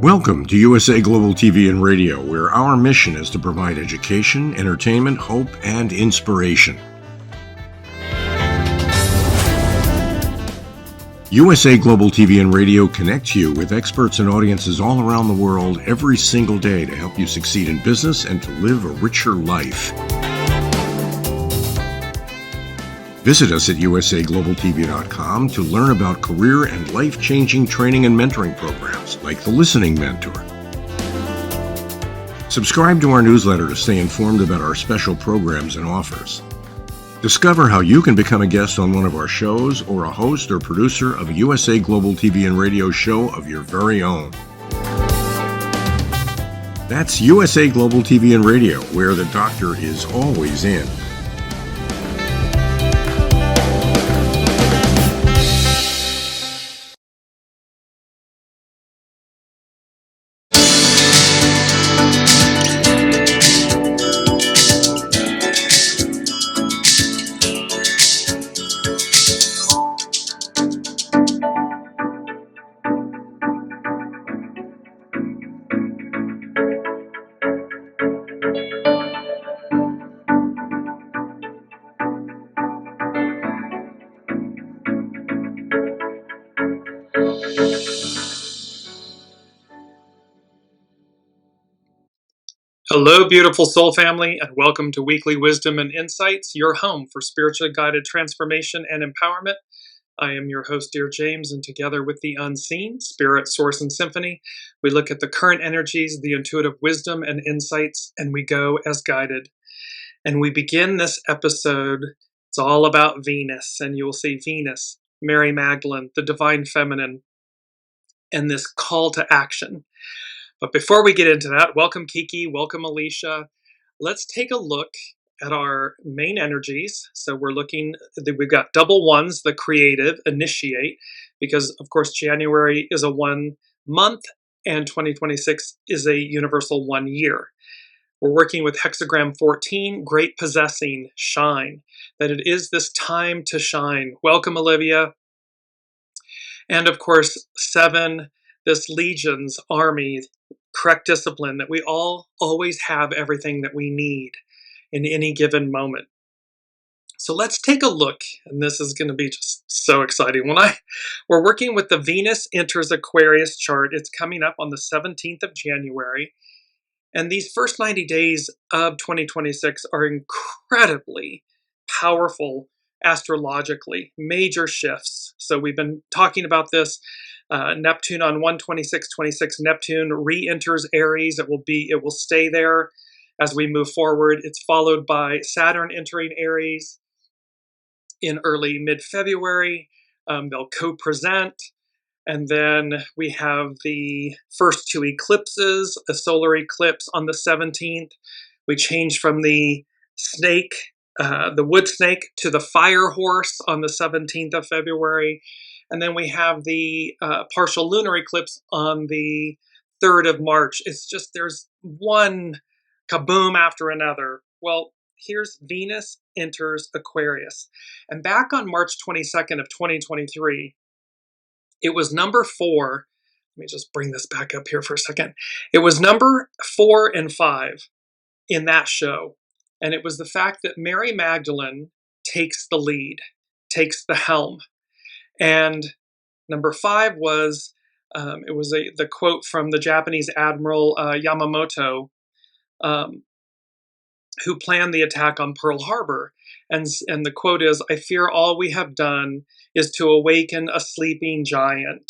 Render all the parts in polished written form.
Welcome to USA Global TV and Radio, where our mission is to provide education, entertainment, hope, and inspiration. USA Global TV and Radio connects you with experts and audiences all around the world every single day to help you succeed in business and to live a richer life. Visit us at usaglobaltv.com to learn about career and life-changing training and mentoring programs like the Listening Mentor. Subscribe to our newsletter to stay informed about our special programs and offers. Discover how you can become a guest on one of our shows or a host or producer of a USA Global TV and Radio show of your very own. That's USA Global TV and Radio, where the doctor is always in. Hello, beautiful soul family, and welcome to Weekly Wisdom and Insights, your home for spiritually guided transformation and empowerment. I am your host, Dearjames, and together with the unseen, Spirit, Source, and Symphony, we look at the current energies, the intuitive wisdom and insights, and we go as guided. And we begin this episode, it's all about Venus, and you will see Venus, Mary Magdalene, the Divine Feminine, and this call to action. But before we get into that, welcome Kiki, welcome Alicia. Let's take a look at our main energies. So we've got double ones, the creative, initiate, because of course January is a 1 month and 2026 is a universal 1 year. We're working with hexagram 14, great possessing, shine, that it is this time to shine. Welcome Olivia. And of course 7, this legions, army, correct discipline, that we all always have everything that we need in any given moment. So let's take a look, and this is going to be just so exciting. We're working with the Venus enters Aquarius chart. It's coming up on the 17th of January, and these first 90 days of 2026 are incredibly powerful astrologically, major shifts. So we've been talking about this. Neptune on 1/26/26, Neptune re-enters Aries. It will stay there as we move forward. It's followed by Saturn entering Aries in early mid-February. They'll co-present. And then we have the first 2 eclipses, a solar eclipse on the 17th. We change from the snake, the wood snake, to the fire horse on the 17th of February. And then we have the partial lunar eclipse on the 3rd of March. It's just, there's one kaboom after another. Well, here's Venus enters Aquarius. And back on March 22nd of 2023, it was number 4. Let me just bring this back up here for a second. It was number 4 and 5 in that show. And it was the fact that Mary Magdalene takes the lead, takes the helm. And number 5 was, the quote from the Japanese Admiral Yamamoto, who planned the attack on Pearl Harbor. And the quote is, "I fear all we have done is to awaken a sleeping giant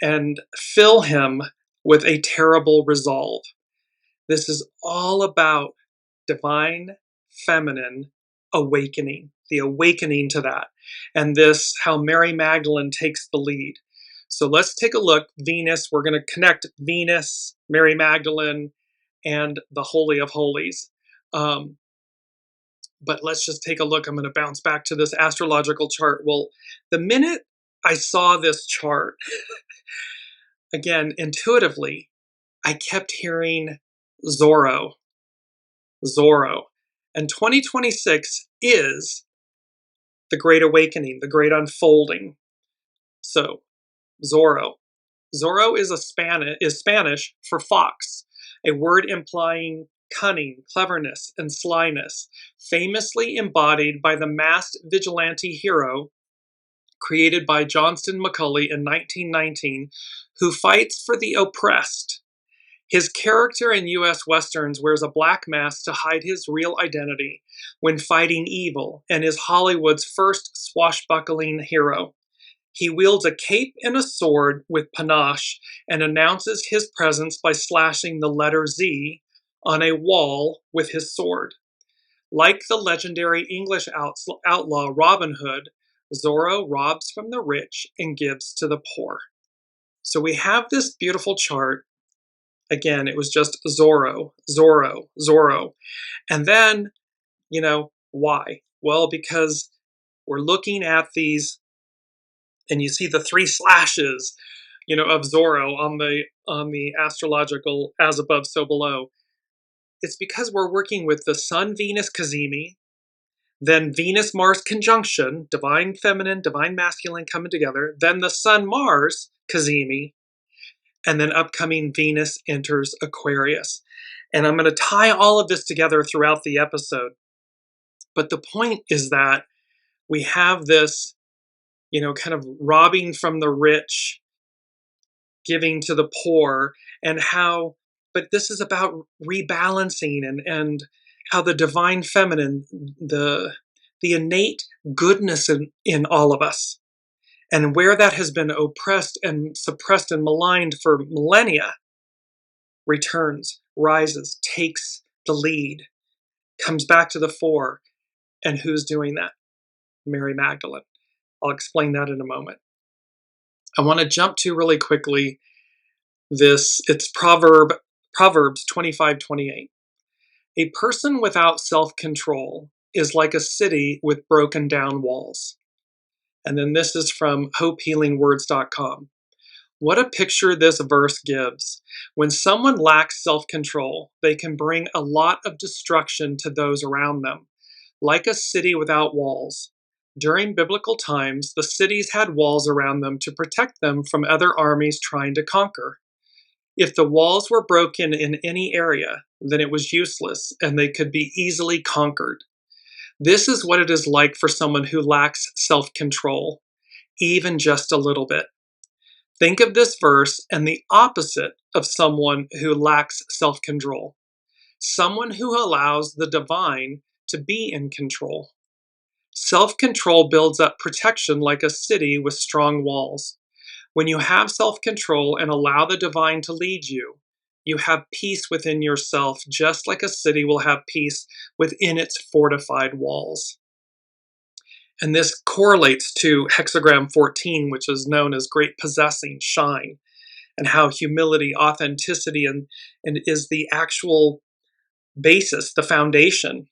and fill him with a terrible resolve." This is all about divine feminine awakening, the awakening to that. And this, how Mary Magdalene takes the lead. So let's take a look. Venus, we're going to connect Venus, Mary Magdalene, and the Holy of Holies. But let's just take a look. I'm going to bounce back to this astrological chart. Well, the minute I saw this chart, again, intuitively, I kept hearing ZORRO. ZORRO. And 2026 is the Great Awakening, the Great Unfolding. So, ZORRO. Zorro is Spanish for fox, a word implying cunning, cleverness, and slyness, famously embodied by the masked vigilante hero created by Johnston McCulley in 1919, who fights for the oppressed. His character in U.S. Westerns wears a black mask to hide his real identity when fighting evil, and is Hollywood's first swashbuckling hero. He wields a cape and a sword with panache and announces his presence by slashing the letter Z on a wall with his sword. Like the legendary English outlaw Robin Hood, Zorro robs from the rich and gives to the poor. So we have this beautiful chart. Again, it was just Zorro, Zorro, Zorro. And then, why? Well, because we're looking at these, and you see the 3 slashes, of Zorro on the astrological as above, so below. It's because we're working with the Sun, Venus, Cazimi, then Venus, Mars conjunction, divine feminine, divine masculine coming together, then the Sun, Mars, Cazimi, and then upcoming Venus enters Aquarius. And I'm going to tie all of this together throughout the episode. But the point is that we have this, kind of robbing from the rich, giving to the poor, and how, but this is about rebalancing and how the divine feminine, the innate goodness in all of us, and where that has been oppressed and suppressed and maligned for millennia, returns, rises, takes the lead, comes back to the fore. And who's doing that? Mary Magdalene. I'll explain that in a moment. I want to jump to really quickly it's Proverbs 25:28. A person without self-control is like a city with broken down walls. And then this is from hopehealingwords.com. What a picture this verse gives. When someone lacks self-control, they can bring a lot of destruction to those around them, like a city without walls. During biblical times, the cities had walls around them to protect them from other armies trying to conquer. If the walls were broken in any area, then it was useless and they could be easily conquered. This is what it is like for someone who lacks self-control, even just a little bit. Think of this verse and the opposite of someone who lacks self-control. Someone who allows the divine to be in control. Self-control builds up protection like a city with strong walls. When you have self-control and allow the divine to lead you, you have peace within yourself, just like a city will have peace within its fortified walls. And this correlates to hexagram 14, which is known as great possessing, shine, and how humility, authenticity, and is the actual basis, the foundation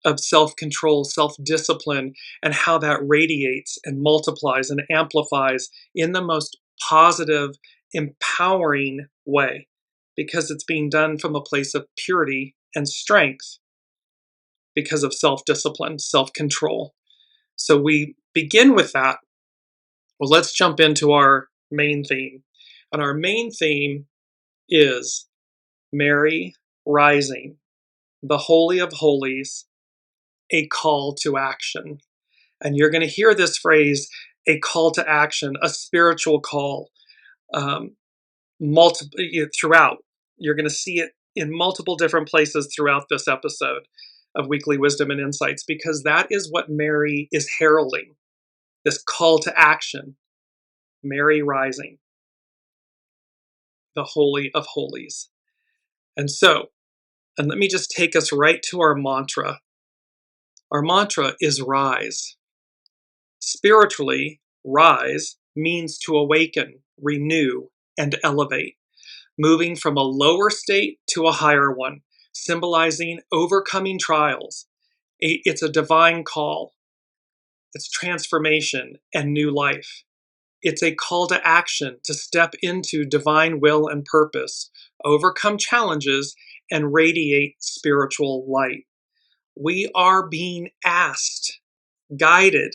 of self-control, self-discipline, and how that radiates and multiplies and amplifies in the most positive, empowering way, because it's being done from a place of purity and strength because of self-discipline, self-control. So we begin with that. Well, let's jump into our main theme. And our main theme is Mary rising, the Holy of Holies, a call to action. And you're going to hear this phrase, a call to action, a spiritual call, throughout. You're going to see it in multiple different places throughout this episode of Weekly Wisdom and Insights, because that is what Mary is heralding, this call to action. Mary rising, the Holy of Holies. And let me just take us right to our mantra. Our mantra is rise. Spiritually, rise means to awaken, renew, and elevate, moving from a lower state to a higher one, symbolizing overcoming trials. It's a divine call. It's transformation and new life. It's a call to action to step into divine will and purpose, overcome challenges, and radiate spiritual light. We are being asked, guided,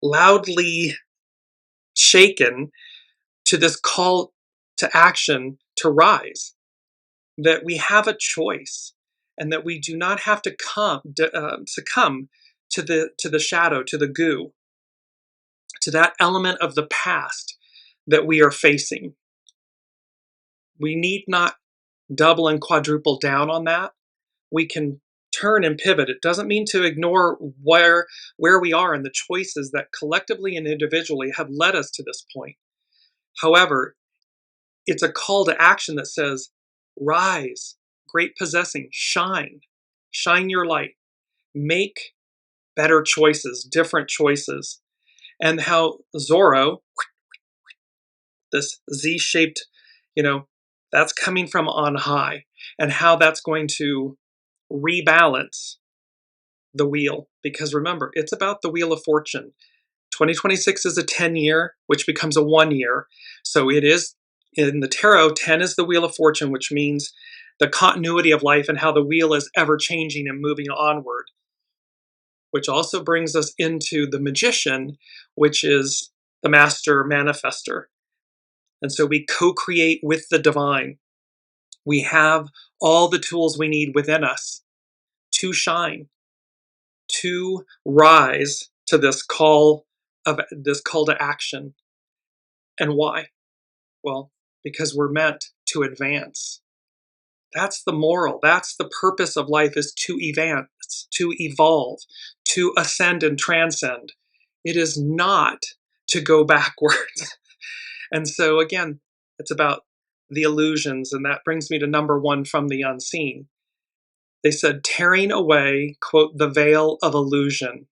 loudly shaken to this call to action to rise, that we have a choice, and that we do not have to succumb to the shadow, to the goo, to that element of the past that we are facing. We need not double and quadruple down on that. We can turn and pivot. It doesn't mean to ignore where we are and the choices that collectively and individually have led us to this point. However, it's a call to action that says, rise, great possessing, shine your light, make better choices, different choices. And how ZORRO, this Z-shaped, that's coming from on high, and how that's going to rebalance the wheel. Because remember, it's about the Wheel of Fortune. 2026 is a 10-year, which becomes a 1 year. So it is, in the tarot, 10 is the Wheel of Fortune, which means the continuity of life and how the wheel is ever changing and moving onward. Which also brings us into the Magician, which is the master manifester. And so we co-create with the divine. We have all the tools we need within us to shine, to rise to this call to action. And why? Well, because we're meant to advance. That's the moral. That's the purpose of life, is to advance, to evolve, to ascend and transcend. It is not to go backwards. And so again, it's about the illusions, and that brings me to number 1 from the unseen. They said, tearing away, quote, the veil of illusion,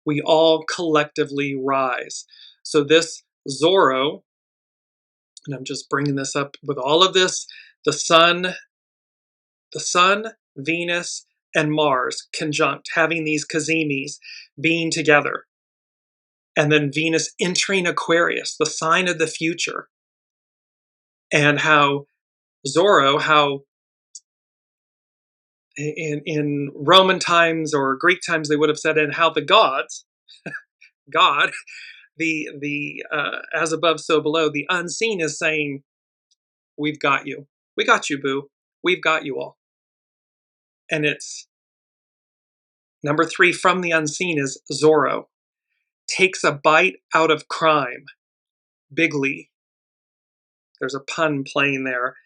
we all collectively rise. So this ZORRO, and I'm just bringing this up with all of this, the sun, Venus, and Mars conjunct, having these cazimis being together. And then Venus entering Aquarius, the sign of the future. And how ZORRO, how in Roman times or Greek times they would have said, and how the gods, God, the as above so below, the unseen is saying, we've got you. We got you, boo. We've got you all. And it's number 3 from the unseen is ZORRO. Takes a bite out of crime. Bigly. There's a pun playing there.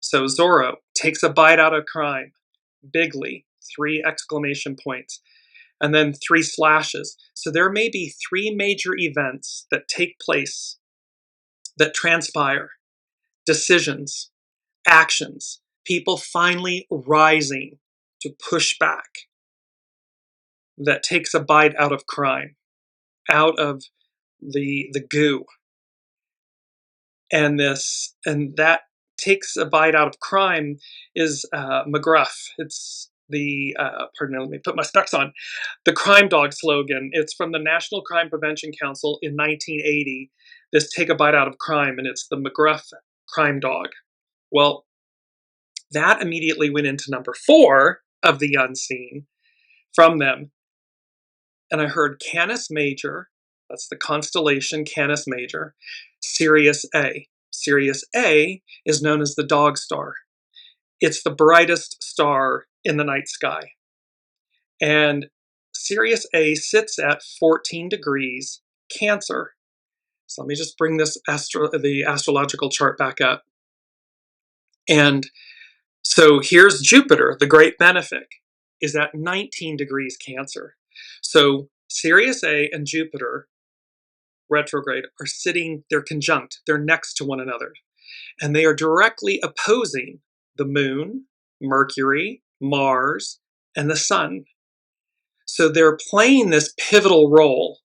So ZORRO takes a bite out of crime. Bigly. 3 exclamation points. And then 3 slashes. So there may be 3 major events that take place, that transpire. Decisions, actions, people finally rising to push back. That takes a bite out of crime, out of the goo. And that takes a bite out of crime is McGruff. It's the, pardon me, let me put my specs on. The crime dog slogan. It's from the National Crime Prevention Council in 1980. This take a bite out of crime, and it's the McGruff crime dog. Well, that immediately went into number 4 of the unseen from them. And I heard Canis Major, that's the constellation Canis Major, Sirius A. Sirius A is known as the dog star. It's the brightest star in the night sky. And Sirius A sits at 14 degrees Cancer. So let me just bring this the astrological chart back up. And so here's Jupiter, the great benefic, is at 19 degrees Cancer. So Sirius A and Jupiter retrograde are sitting, they're conjunct, they're next to one another. And they are directly opposing the moon, Mercury, Mars, and the sun. So they're playing this pivotal role,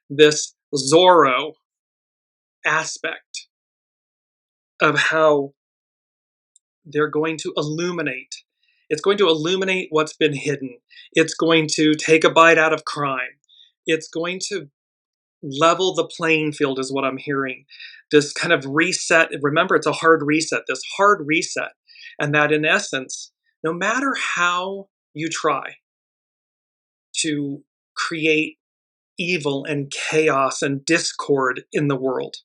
this ZORRO aspect of how they're going to illuminate. It's going to illuminate what's been hidden. It's going to take a bite out of crime. It's going to level the playing field is what I'm hearing. This kind of reset. Remember, it's a hard reset, this hard reset. And that in essence, no matter how you try to create evil and chaos and discord in the world.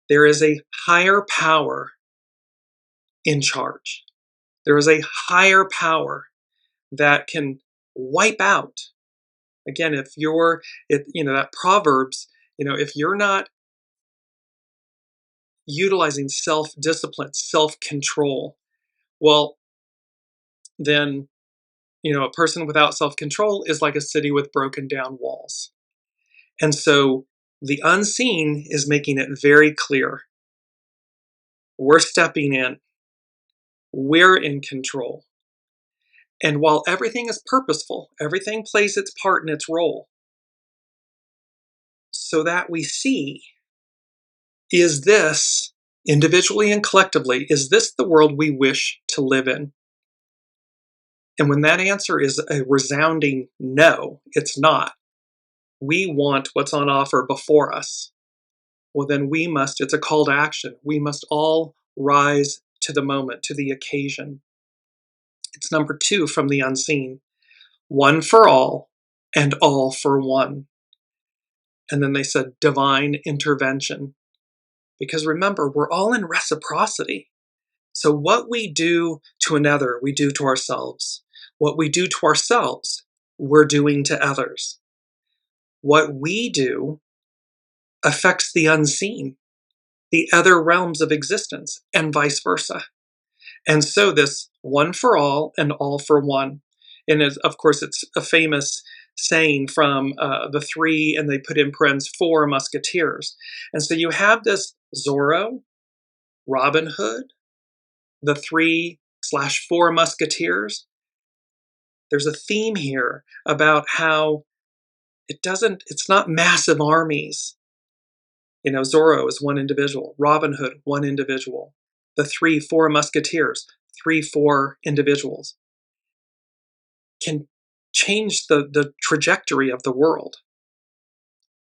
There is a higher power in charge. There is a higher power that can wipe out. Again, that Proverbs, if you're not utilizing self-discipline, self-control, well, then, a person without self-control is like a city with broken down walls. And so the unseen is making it very clear. We're stepping in. We're in control. And while everything is purposeful, everything plays its part in its role, so that we see, is this, individually and collectively, is this the world we wish to live in? And when that answer is a resounding no, it's not. We want what's on offer before us. Well, then it's a call to action. We must all rise to the moment, to the occasion. It's number 2 from the unseen. One for all and all for one. And then they said divine intervention. Because remember, we're all in reciprocity. So what we do to another, we do to ourselves. What we do to ourselves, we're doing to others. What we do affects the unseen, the other realms of existence, and vice versa. And so this one for all and all for one. And of course, it's a famous saying from the 3, and they put in parentheses, 4 musketeers. And so you have this Zorro, Robin Hood, the 3/4 musketeers. There's a theme here about how it's not massive armies. Zorro is one individual, Robin Hood, one individual. The 3/4 musketeers, 3/4 individuals, can change the trajectory of the world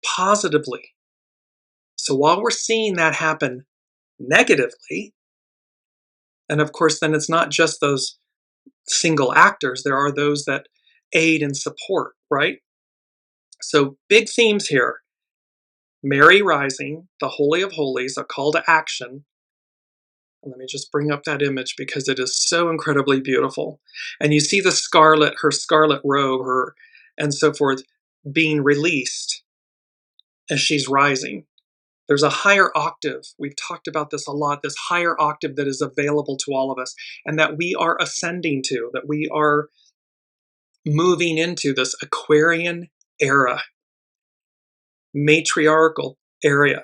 positively. So while we're seeing that happen negatively, and of course then it's not just those single actors, there are those that aid and support, right? So big themes here. Mary rising, the Holy of Holies, a call to action. Let me just bring up that image because it is so incredibly beautiful. And you see her scarlet robe, and so forth, being released as she's rising. There's a higher octave. We've talked about this a lot, this higher octave that is available to all of us and that we are ascending to, that we are moving into this Aquarian era, matriarchal era,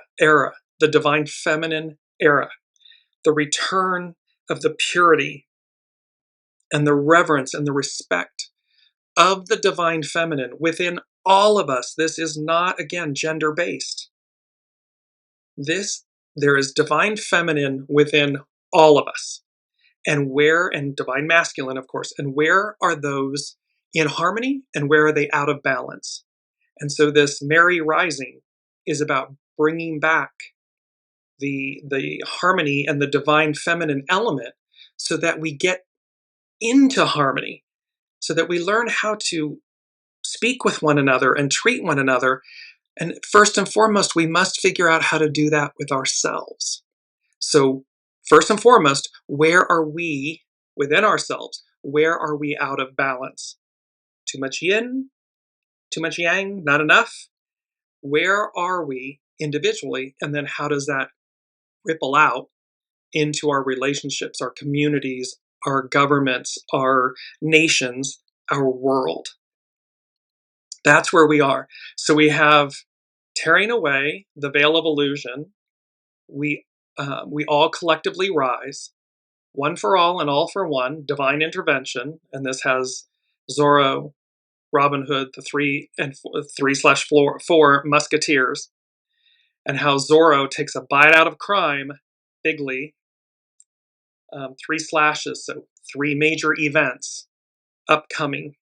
the divine feminine era, the return of the purity and the reverence and the respect of the divine feminine within all of us. This is not, again, gender-based. There is divine feminine within all of us. And divine masculine, of course, and where are those in harmony and where are they out of balance? And so this Mary rising is about bringing back the harmony and the divine feminine element so that we get into harmony, so that we learn how to speak with one another and treat one another. And first and foremost, we must figure out how to do that with ourselves. So first and foremost, where are we within ourselves? Where are we out of balance? Too much yin? Too much yang? Not enough? Where are we individually? And then how does that ripple out into our relationships, our communities, our governments, our nations, our world? That's where we are. So we have tearing away the veil of illusion. We all collectively rise. One for all and all for one, divine intervention. And this has Zorro, Robin Hood, the 3/4 musketeers, and how Zorro takes a bite out of crime, bigly. 3 slashes, so 3 major events upcoming.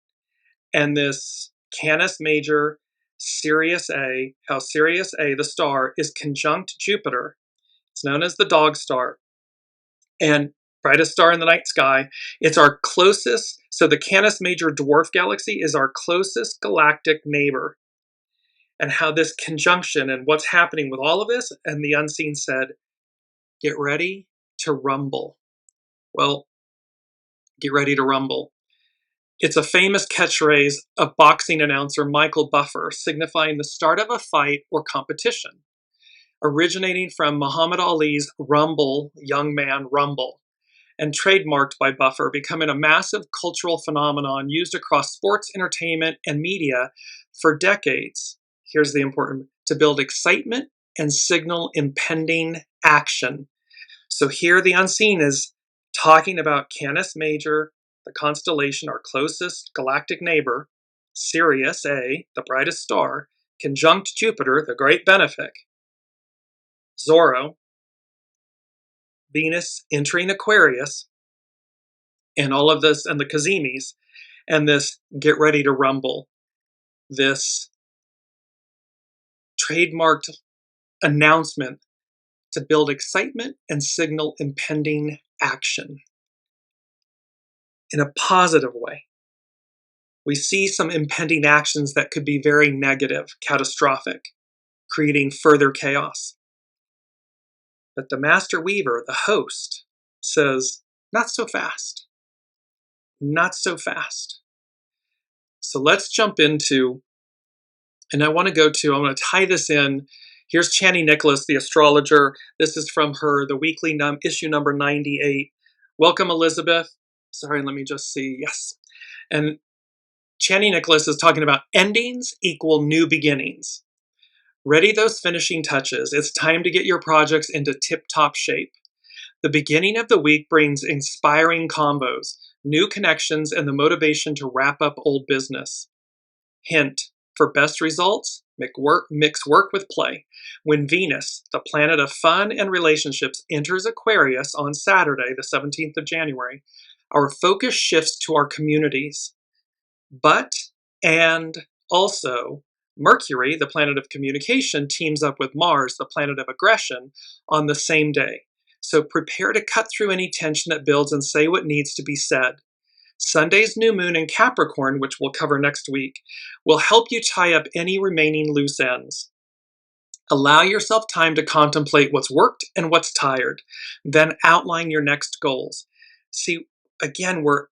And this Canis Major, Sirius A, how Sirius A, the star, is conjunct Jupiter. It's known as the dog star. And brightest star in the night sky. It's our closest, so the Canis Major dwarf galaxy is our closest galactic neighbor. and how this conjunction and what's happening with all of this, and the unseen said, get ready to rumble. Well, get ready to rumble. It's a famous catchphrase of boxing announcer Michael Buffer, signifying the start of a fight or competition, originating from Muhammad Ali's Rumble, Young Man Rumble, and trademarked by Buffer, becoming a massive cultural phenomenon used across sports, entertainment, and media for decades. Here's the important: to build excitement and signal impending action. So here the unseen is talking about Canis Major, the constellation, our closest galactic neighbor, Sirius A, the brightest star, conjunct Jupiter, the great benefic, ZORRO, Venus entering Aquarius, and all of this, and the Cazimis, and this get ready to rumble, this trademarked announcement to build excitement and signal impending action in a positive way. We see some impending actions that could be very negative, catastrophic, creating further chaos. But the Master Weaver, the host, says, not so fast. Not so fast. So let's jump into, and I want to tie this in. Here's Chani Nicholas, the astrologer. This is from her, the weekly issue number 98. Welcome, Elizabeth. Sorry, let me just see. Yes. And Chani Nicholas is talking about endings equal new beginnings. Ready those finishing touches. It's time to get your projects into tip-top shape. The beginning of the week brings inspiring combos, new connections, and the motivation to wrap up old business. Hint, for best results, mix work with play. When Venus, the planet of fun and relationships, enters Aquarius on Saturday, the 17th of January, our focus shifts to our communities. And also, Mercury, the planet of communication, teams up with Mars, the planet of aggression, on the same day. So prepare to cut through any tension that builds and say what needs to be said. Sunday's new moon in Capricorn, which we'll cover next week, will help you tie up any remaining loose ends. Allow yourself time to contemplate what's worked and what's tired. Then outline your next goals. See, again, we're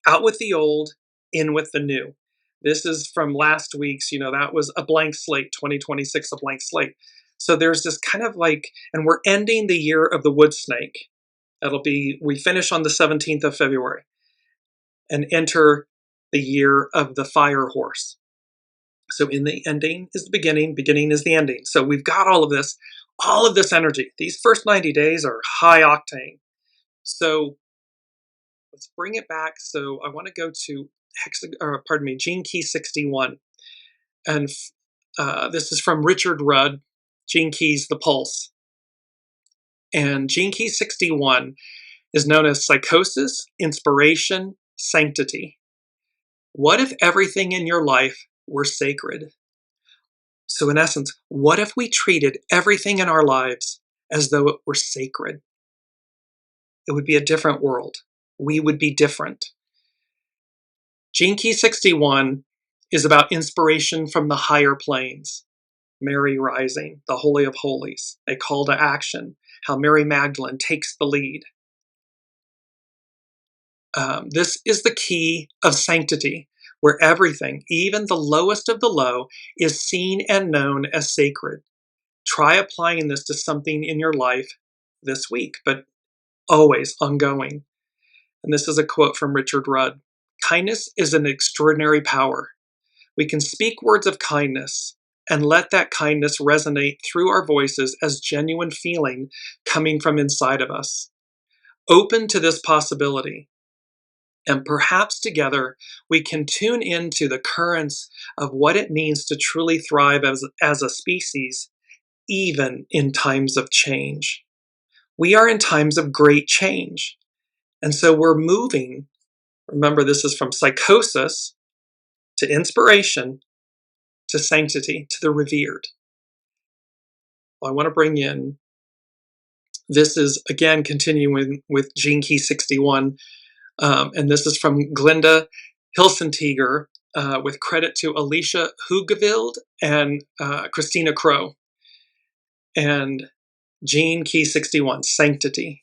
out with the old, in with the new. This is from last week's, that was a blank slate, 2026, a blank slate. So there's this kind of and we're ending the year of the wood snake. We finish on the 17th of February and enter the year of the fire horse. So in the ending is the beginning is the ending. So we've got all of this energy. These first 90 days are high octane. So let's bring it back. So I want to go to Gene Key 61. And this is from Richard Rudd, Gene Keys, The Pulse. And Gene Key 61 is known as psychosis, inspiration, sanctity. What if everything in your life were sacred? So in essence, what if we treated everything in our lives as though it were sacred? It would be a different world. We would be different. Gene Key 61 is about inspiration from the higher planes. Mary rising, the Holy of Holies, a call to action, how Mary Magdalene takes the lead. This is the key of sanctity, where everything, even the lowest of the low, is seen and known as sacred. Try applying this to something in your life this week, but always ongoing. And this is a quote from Richard Rudd. Kindness is an extraordinary power. We can speak words of kindness and let that kindness resonate through our voices as genuine feeling coming from inside of us. Open to this possibility. And perhaps together we can tune into the currents of what it means to truly thrive as a species, even in times of change. We are in times of great change. And so we're moving. Remember, this is from psychosis to inspiration to sanctity to the revered. I want to bring in, this is again continuing with Gene Key 61. And this is from Glinda Hilsentiger, with credit to Alicia Hugeveld and Christina Crow. And Gene Key 61, Sanctity.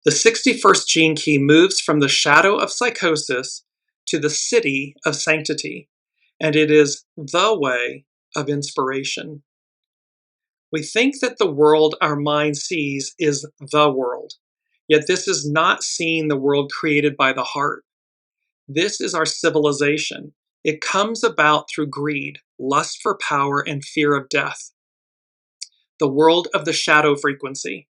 The 61st gene key moves from the shadow of psychosis to the city of sanctity, and it is the way of inspiration. We think that the world our mind sees is the world, yet this is not seeing the world created by the heart. This is our civilization. It comes about through greed, lust for power, and fear of death. The world of the shadow frequency.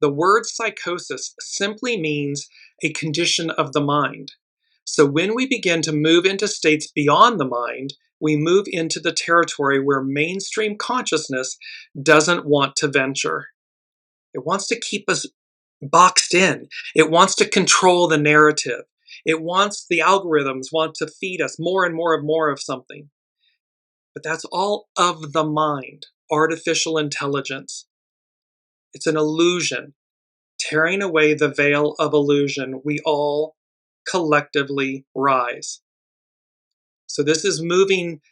The word psychosis simply means a condition of the mind. So when we begin to move into states beyond the mind, we move into the territory where mainstream consciousness doesn't want to venture. It wants to keep us boxed in. It wants to control the narrative. The algorithms want to feed us more and more and more of something. But that's all of the mind, artificial intelligence. It's an illusion. Tearing away the veil of illusion, we all collectively rise. So this is moving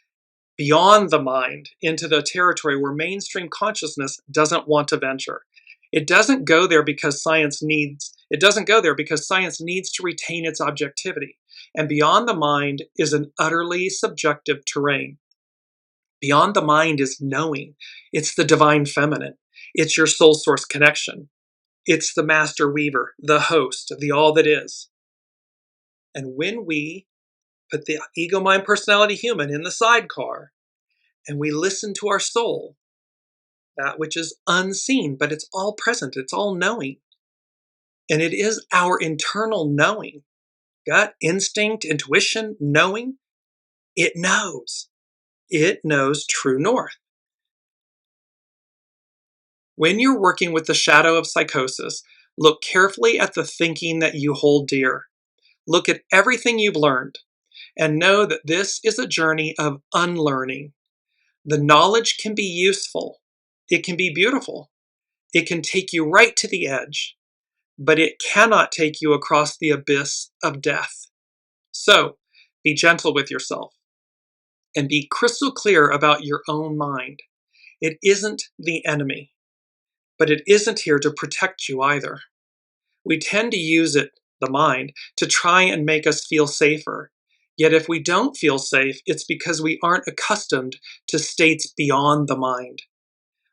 beyond the mind into the territory where mainstream consciousness doesn't want to venture. It doesn't go there because science needs to retain its objectivity. And beyond the mind is an utterly subjective terrain. Beyond the mind is knowing. It's the divine feminine. It's your soul source connection. It's the master weaver, the host, the all that is. And when we put the ego, mind, personality, human in the sidecar, and we listen to our soul, that which is unseen, but it's all present, it's all knowing. And it is our internal knowing, gut, instinct, intuition, knowing. It knows. It knows true north. When you're working with the shadow of psychosis, look carefully at the thinking that you hold dear. Look at everything you've learned and know that this is a journey of unlearning. The knowledge can be useful. It can be beautiful. It can take you right to the edge, but it cannot take you across the abyss of death. So, be gentle with yourself and be crystal clear about your own mind. It isn't the enemy, but it isn't here to protect you either. We tend to use it, the mind, to try and make us feel safer. Yet if we don't feel safe, it's because we aren't accustomed to states beyond the mind.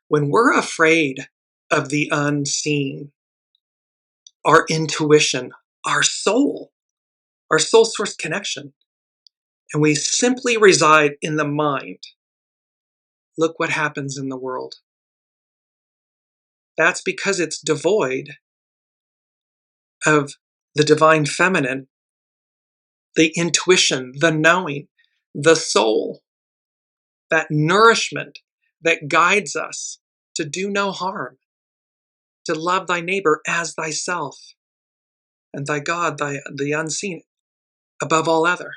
When we're afraid of the unseen, our intuition, our soul source connection, and we simply reside in the mind, look what happens in the world. That's because it's devoid of the divine feminine, the intuition, the knowing, the soul, that nourishment that guides us to do no harm, to love thy neighbor as thyself, and thy God, the unseen, above all other.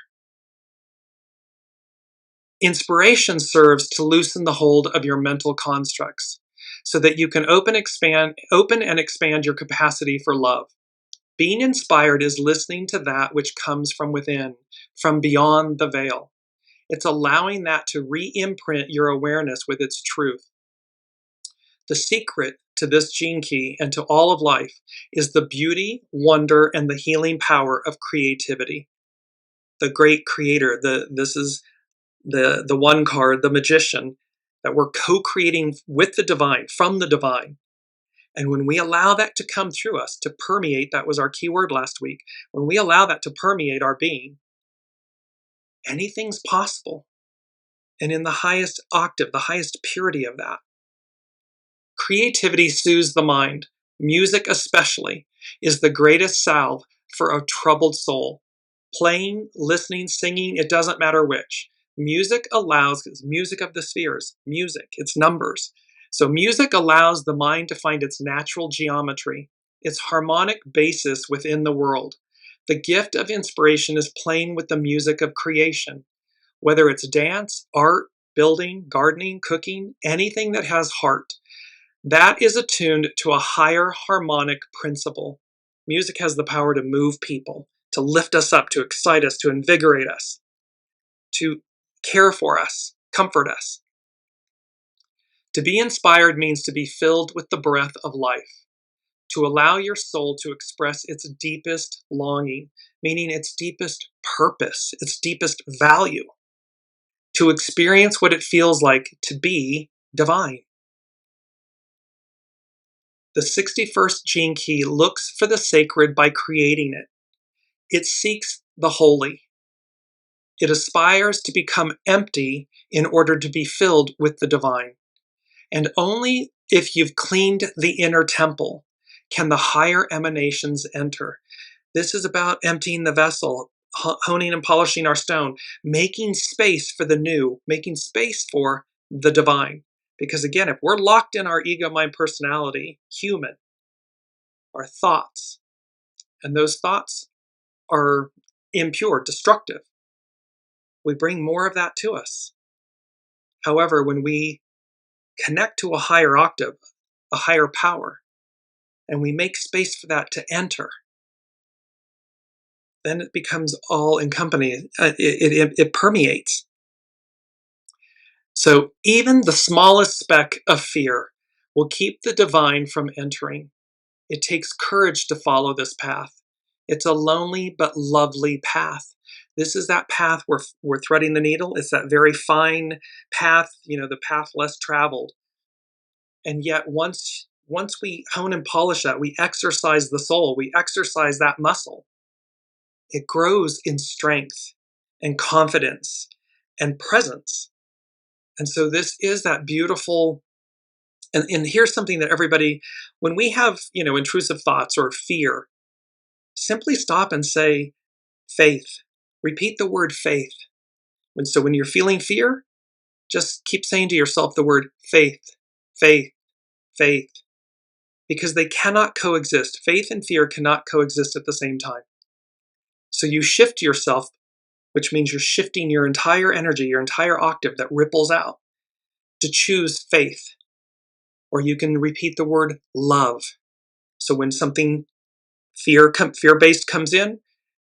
Inspiration serves to loosen the hold of your mental constructs so that you can open and expand your capacity for love. Being inspired is listening to that which comes from within, from beyond the veil. It's allowing that to re-imprint your awareness with its truth. The secret to this gene key and to all of life is the beauty, wonder, and the healing power of creativity. The great creator, this is the one card, the magician, that we're co-creating with the divine, from the divine. And when we allow that to come through us, to permeate, that was our key word last week, when we allow that to permeate our being, anything's possible. And in the highest octave, the highest purity of that. Creativity soothes the mind. Music especially is the greatest salve for a troubled soul. Playing, listening, singing, it doesn't matter which. Music allows, it's music of the spheres, music, it's numbers. So music allows the mind to find its natural geometry, its harmonic basis within the world. The gift of inspiration is playing with the music of creation. Whether it's dance, art, building, gardening, cooking, anything that has heart, that is attuned to a higher harmonic principle. Music has the power to move people, to lift us up, to excite us, to invigorate us. to care for us, comfort us. To be inspired means to be filled with the breath of life, to allow your soul to express its deepest longing, meaning its deepest purpose, its deepest value, to experience what it feels like to be divine. The 61st gene key looks for the sacred by creating it. It seeks the holy. It aspires to become empty in order to be filled with the divine. And only if you've cleaned the inner temple can the higher emanations enter. This is about emptying the vessel, honing and polishing our stone, making space for the new, making space for the divine. Because again, if we're locked in our ego, mind, personality, human, our thoughts, and those thoughts are impure, destructive, we bring more of that to us. However, when we connect to a higher octave, a higher power, and we make space for that to enter, then it becomes all encompassing. It permeates. So even the smallest speck of fear will keep the divine from entering. It takes courage to follow this path. It's a lonely but lovely path. This is that path where we're threading the needle. It's that very fine path, the path less traveled. And yet once we hone and polish that, we exercise the soul, we exercise that muscle, it grows in strength and confidence and presence. And so this is that beautiful, and here's something that everybody, when we have, intrusive thoughts or fear, simply stop and say faith. Repeat the word faith. So when you're feeling fear, just keep saying to yourself the word faith, faith, faith, because they cannot coexist. Faith and fear cannot coexist at the same time. So you shift yourself, which means you're shifting your entire energy, your entire octave that ripples out, to choose faith. Or you can repeat the word love. So when something fear-based comes in,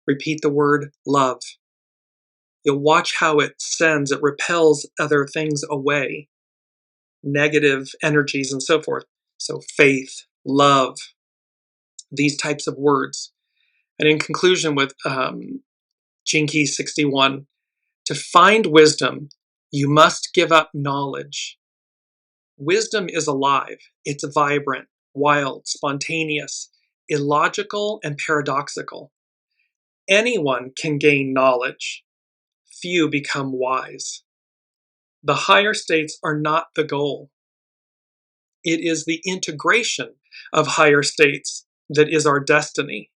repeat the word love. You'll watch how it repels other things away, negative energies and so forth. So faith, love, these types of words. And in conclusion with Gene Key 61, to find wisdom, you must give up knowledge. Wisdom is alive. It's vibrant, wild, spontaneous, illogical, and paradoxical. Anyone can gain knowledge. Few become wise. The higher states are not the goal. It is the integration of higher states that is our destiny.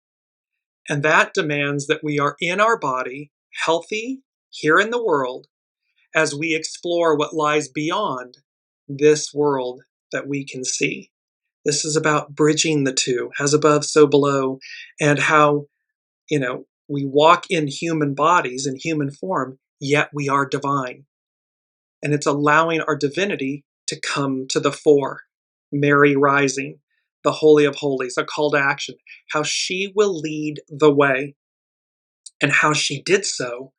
And that demands that we are in our body, healthy, here in the world, as we explore what lies beyond this world that we can see. This is about bridging the two, as above, so below, and how, we walk in human bodies, in human form, yet we are divine. And it's allowing our divinity to come to the fore. Mary rising, the Holy of Holies, a call to action, how she will lead the way, and how she did so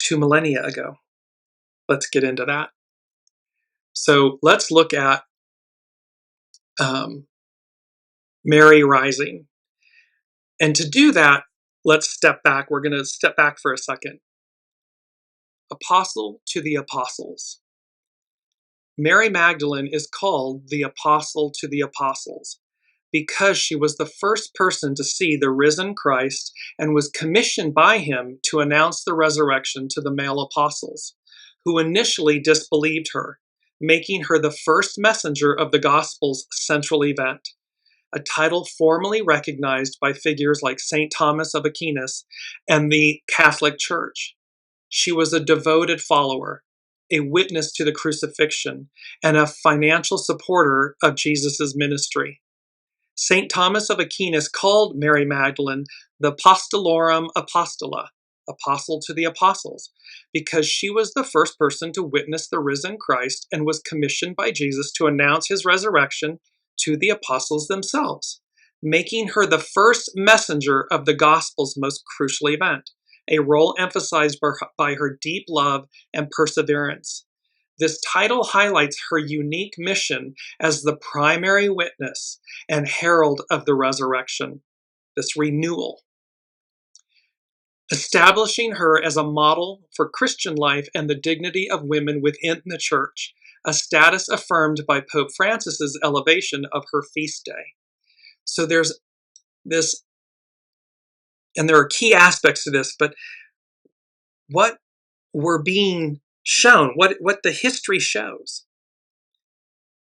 2 millennia ago. Let's get into that. So let's look at Mary rising. And to do that, let's step back. We're going to step back for a second. Apostle to the apostles. Mary Magdalene is called the apostle to the apostles because she was the first person to see the risen Christ and was commissioned by him to announce the resurrection to the male apostles, who initially disbelieved her, making her the first messenger of the gospel's central event, a title formally recognized by figures like St. Thomas of Aquin and the Catholic Church. She was a devoted follower, a witness to the crucifixion, and a financial supporter of Jesus' ministry. St. Thomas of Aquin called Mary Magdalene the Apostolorum Apostola, apostle to the apostles, because she was the first person to witness the risen Christ and was commissioned by Jesus to announce his resurrection to the apostles themselves, making her the first messenger of the gospel's most crucial event. a role emphasized by her deep love and perseverance. This title highlights her unique mission as the primary witness and herald of the resurrection, this renewal, establishing her as a model for Christian life and the dignity of women within the church, a status affirmed by Pope Francis's elevation of her feast day. So there's this, and there are key aspects to this, but what we're being shown, what the history shows,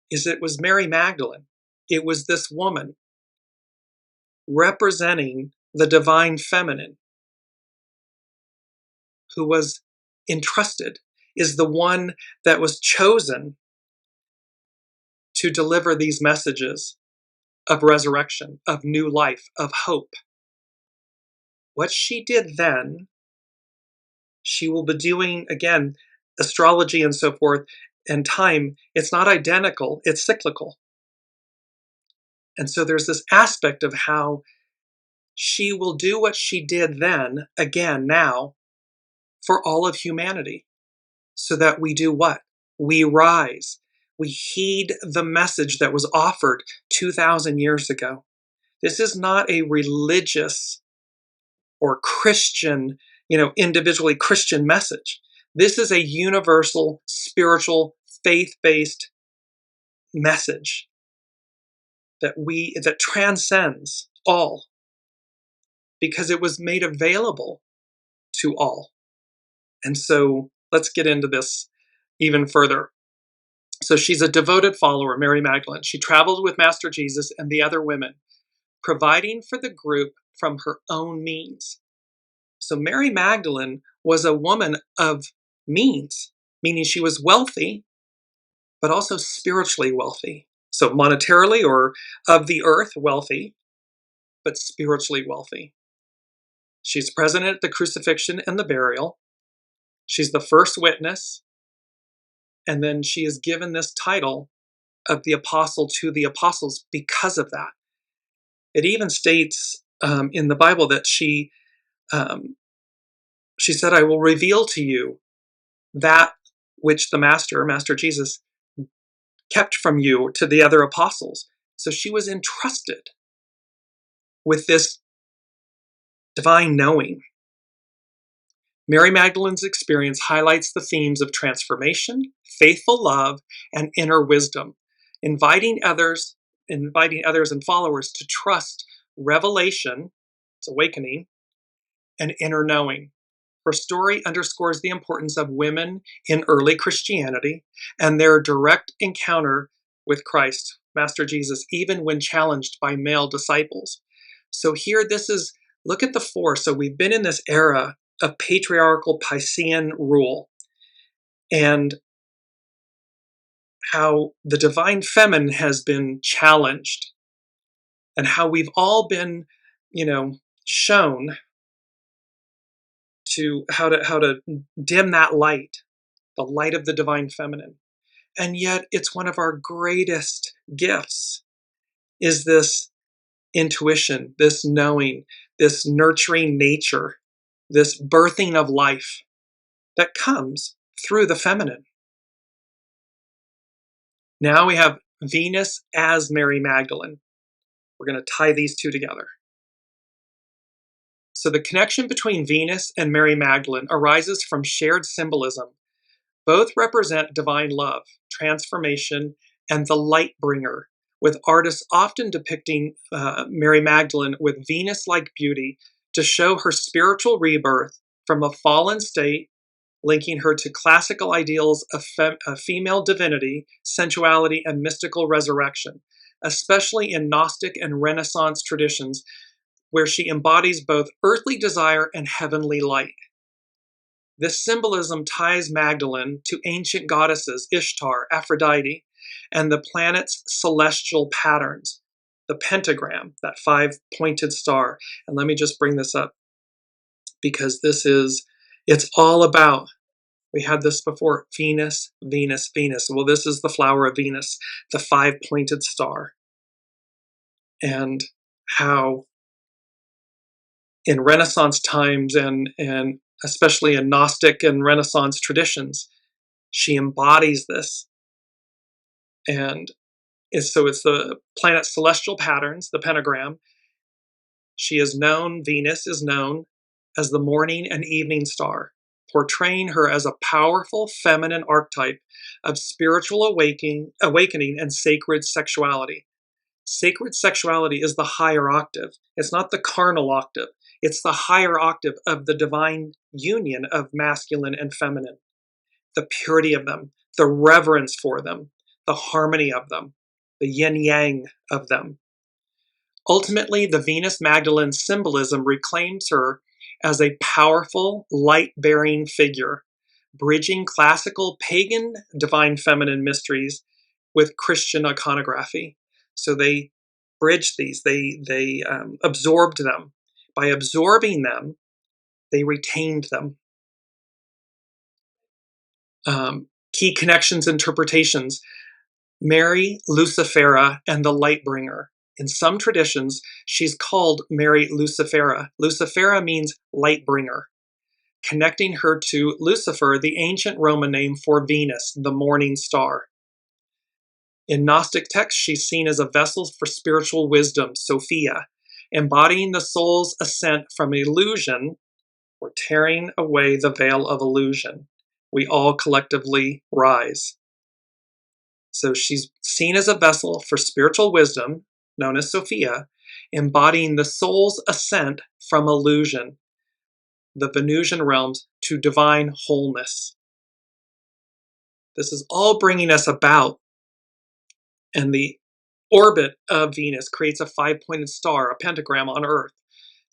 is it was Mary Magdalene. It was this woman representing the divine feminine who was entrusted, is the one that was chosen to deliver these messages of resurrection, of new life, of hope. What she did then, she will be doing, again, astrology and so forth, and time, it's not identical, it's cyclical. And so there's this aspect of how she will do what she did then, again, now, for all of humanity, so that we do what? We rise. We heed the message that was offered 2,000 years ago. This is not a religious or Christian, individually Christian message. This is a universal, spiritual, faith-based message that transcends all, because it was made available to all. And so let's get into this even further. So she's a devoted follower, Mary Magdalene. She traveled with Master Jesus and the other women, providing for the group from her own means. So Mary Magdalene was a woman of means, meaning she was wealthy, but also spiritually wealthy. So monetarily or of the earth wealthy, but spiritually wealthy. She's present at the crucifixion and the burial. She's the first witness. And then she is given this title of the apostle to the apostles because of that. It even states in the Bible that she said, I will reveal to you that which the Master Jesus, kept from you to the other apostles. So she was entrusted with this divine knowing. Mary Magdalene's experience highlights the themes of transformation, faithful love, and inner wisdom, inviting others and followers to trust revelation, it's awakening, and inner knowing. Her story underscores the importance of women in early Christianity and their direct encounter with Christ, Master Jesus, even when challenged by male disciples. So here, look at the four. So we've been in this era of patriarchal Piscean rule, and how the divine feminine has been challenged, and how we've all been, shown to how to dim that light, the light of the divine feminine. And yet it's one of our greatest gifts, is this intuition, this knowing, this nurturing nature, this birthing of life that comes through the feminine. Now we have Venus as Mary Magdalene. We're going to tie these two together. So the connection between Venus and Mary Magdalene arises from shared symbolism. Both represent divine love, transformation, and the light bringer, with artists often depicting Mary Magdalene with Venus-like beauty to show her spiritual rebirth from a fallen state, linking her to classical ideals of female divinity, sensuality, and mystical resurrection, especially in Gnostic and Renaissance traditions, where she embodies both earthly desire and heavenly light. This symbolism ties Magdalene to ancient goddesses Ishtar, Aphrodite, and the planet's celestial patterns, the pentagram, that 5-pointed star. And let me just bring this up, because it's all about, we had this before, Venus, Venus, Venus. Well, this is the flower of Venus, the 5-pointed star. And how in Renaissance times and especially in Gnostic and Renaissance traditions, she embodies this. And so it's the planet's celestial patterns, the pentagram. She is known, Venus is known as the morning and evening star, portraying her as a powerful feminine archetype of spiritual awakening and sacred sexuality. Sacred sexuality is the higher octave. It's not the carnal octave. It's the higher octave of the divine union of masculine and feminine. The purity of them, the reverence for them, the harmony of them, the yin-yang of them. Ultimately, the Venus Magdalene symbolism reclaims her as a powerful, light-bearing figure, bridging classical pagan divine feminine mysteries with Christian iconography. So they bridged these, they absorbed them. By absorbing them, they retained them. Key connections, interpretations. Mary Lucifera and the Lightbringer. In some traditions, she's called Mary Lucifera. Lucifera means Lightbringer, connecting her to Lucifer, the ancient Roman name for Venus, the morning star. In Gnostic texts, she's seen as a vessel for spiritual wisdom, Sophia, embodying the soul's ascent from illusion, or tearing away the veil of illusion. We all collectively rise. So she's seen as a vessel for spiritual wisdom, known as Sophia, embodying the soul's ascent from illusion, the Venusian realms, to divine wholeness. This is all bringing us about, and the orbit of Venus creates a five-pointed star, a pentagram on Earth,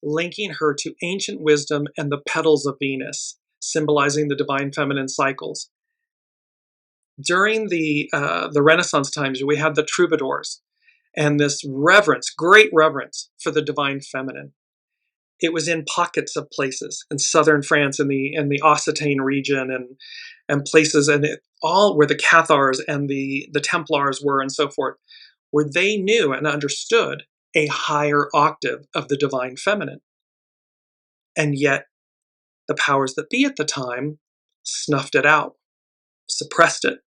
linking her to ancient wisdom and the petals of Venus, symbolizing the divine feminine cycles. During the Renaissance times, we had the troubadours and this reverence, great reverence for the divine feminine. It was in pockets of places in southern France, in the Occitane region, and places, and all where the Cathars and the Templars were, and so forth, where they knew and understood a higher octave of the divine feminine. And yet, the powers that be at the time snuffed it out, suppressed it.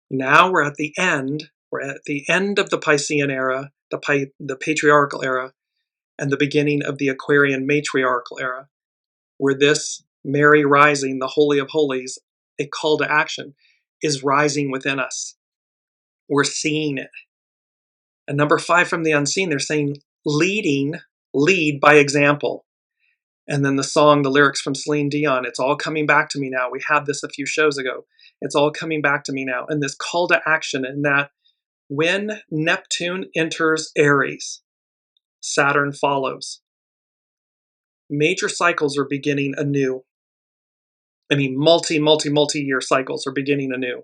Now we're at the end. We're at the end of the Piscean era, the patriarchal era, and the beginning of the Aquarian matriarchal era, where this Mary rising, the Holy of Holies, a call to action, is rising within us. We're seeing it. And number 5 from the unseen, they're saying lead by example. And then the song, the lyrics from Celine Dion, it's all coming back to me now. We had this a few shows ago. It's all coming back to me now. And this call to action, in that when Neptune enters Aries, Saturn follows. Major cycles are beginning anew. I mean, multi-year cycles are beginning anew.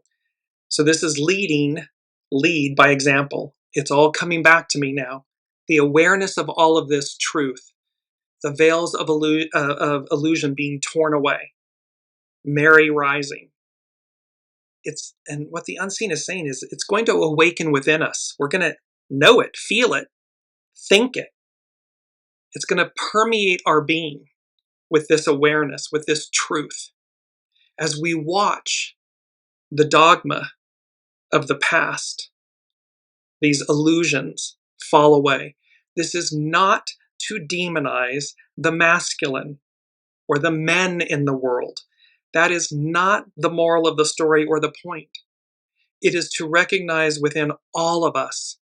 So this is lead by example. It's all coming back to me now. The awareness of all of this truth, the veils of illusion being torn away, Mary rising. And what the unseen is saying is it's going to awaken within us. We're going to know it, feel it, think it. It's going to permeate our being with this awareness, with this truth. As we watch the dogma of the past, these illusions fall away. This is not to demonize the masculine or the men in the world. That is not the moral of the story or the point. It is to recognize within all of us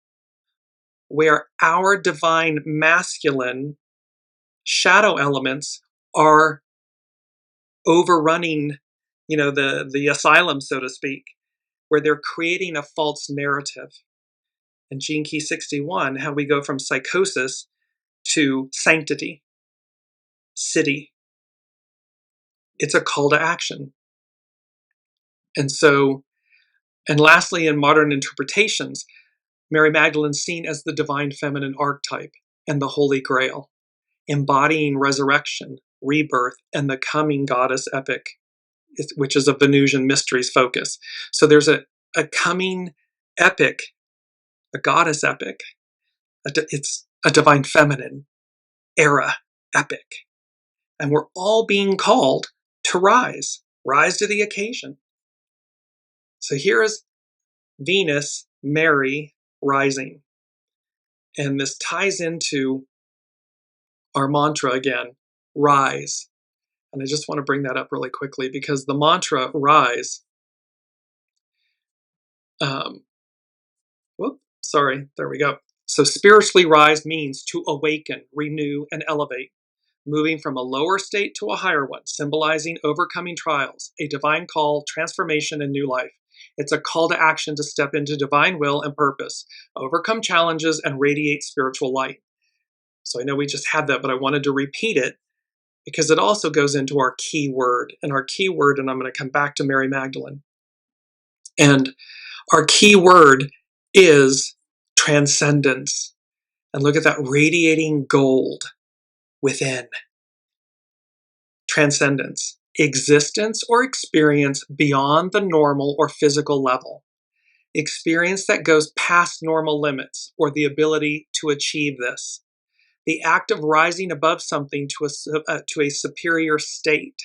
where our divine masculine shadow elements are overrunning, the asylum, so to speak, where they're creating a false narrative. And Gene Key 61, how we go from psychosis to sanctity, city. It's a call to action. And lastly, in modern interpretations, Mary Magdalene's seen as the divine feminine archetype and the Holy Grail, embodying resurrection, rebirth, and the coming goddess epic, which is a Venusian mysteries focus. So there's a coming epic, a goddess epic. It's a divine feminine era, epic. And we're all being called to rise to the occasion. So here is Venus, Mary, rising. And this ties into our mantra again, rise. And I just want to bring that up really quickly because the mantra rise, there we go. So spiritually rise means to awaken, renew, and elevate, moving from a lower state to a higher one, symbolizing overcoming trials, a divine call, transformation, and new life. It's a call to action to step into divine will and purpose, overcome challenges, and radiate spiritual light. So I know we just had that, but I wanted to repeat it because it also goes into our key word. And our key word, and I'm going to come back to Mary Magdalene. And our key word is transcendence. And look at that radiating gold within. Transcendence, existence or experience beyond the normal or physical level. Experience that goes past normal limits or the ability to achieve this. The act of rising above something to a superior state.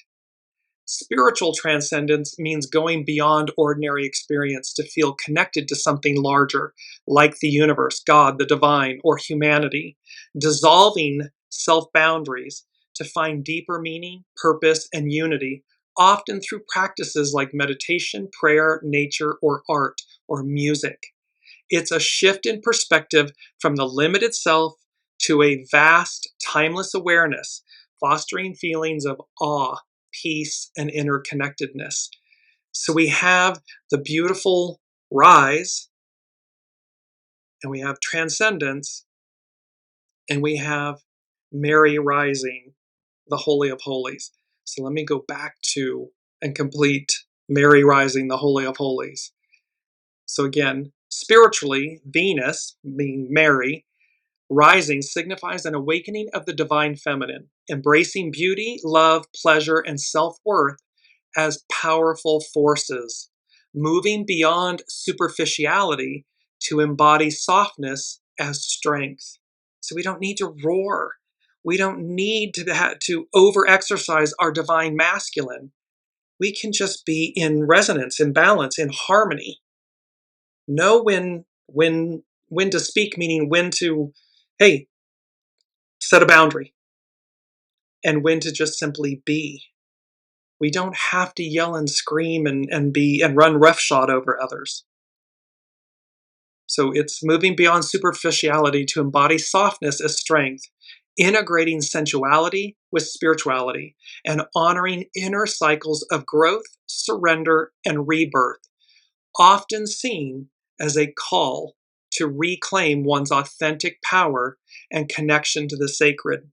Spiritual transcendence means going beyond ordinary experience to feel connected to something larger, like the universe, God, the divine, or humanity, dissolving self-boundaries to find deeper meaning, purpose, and unity, often through practices like meditation, prayer, nature, or art, or music. It's a shift in perspective from the limited self to a vast, timeless awareness, fostering feelings of awe, peace, and interconnectedness. So we have the beautiful rise, and we have transcendence, and we have Mary rising, the Holy of Holies. So let me go back to and complete Mary rising, the Holy of Holies. So again, spiritually, Venus, being Mary, rising signifies an awakening of the divine feminine, embracing beauty, love, pleasure, and self-worth as powerful forces, moving beyond superficiality to embody softness as strength. So we don't need to roar. We don't need to over-exercise our divine masculine. We can just be in resonance, in balance, in harmony. Know when to speak, meaning when to, hey, set a boundary, and when to just simply be. We don't have to yell and scream and run roughshod over others. So it's moving beyond superficiality to embody softness as strength, integrating sensuality with spirituality, and honoring inner cycles of growth, surrender, and rebirth, often seen as a call to reclaim one's authentic power and connection to the sacred.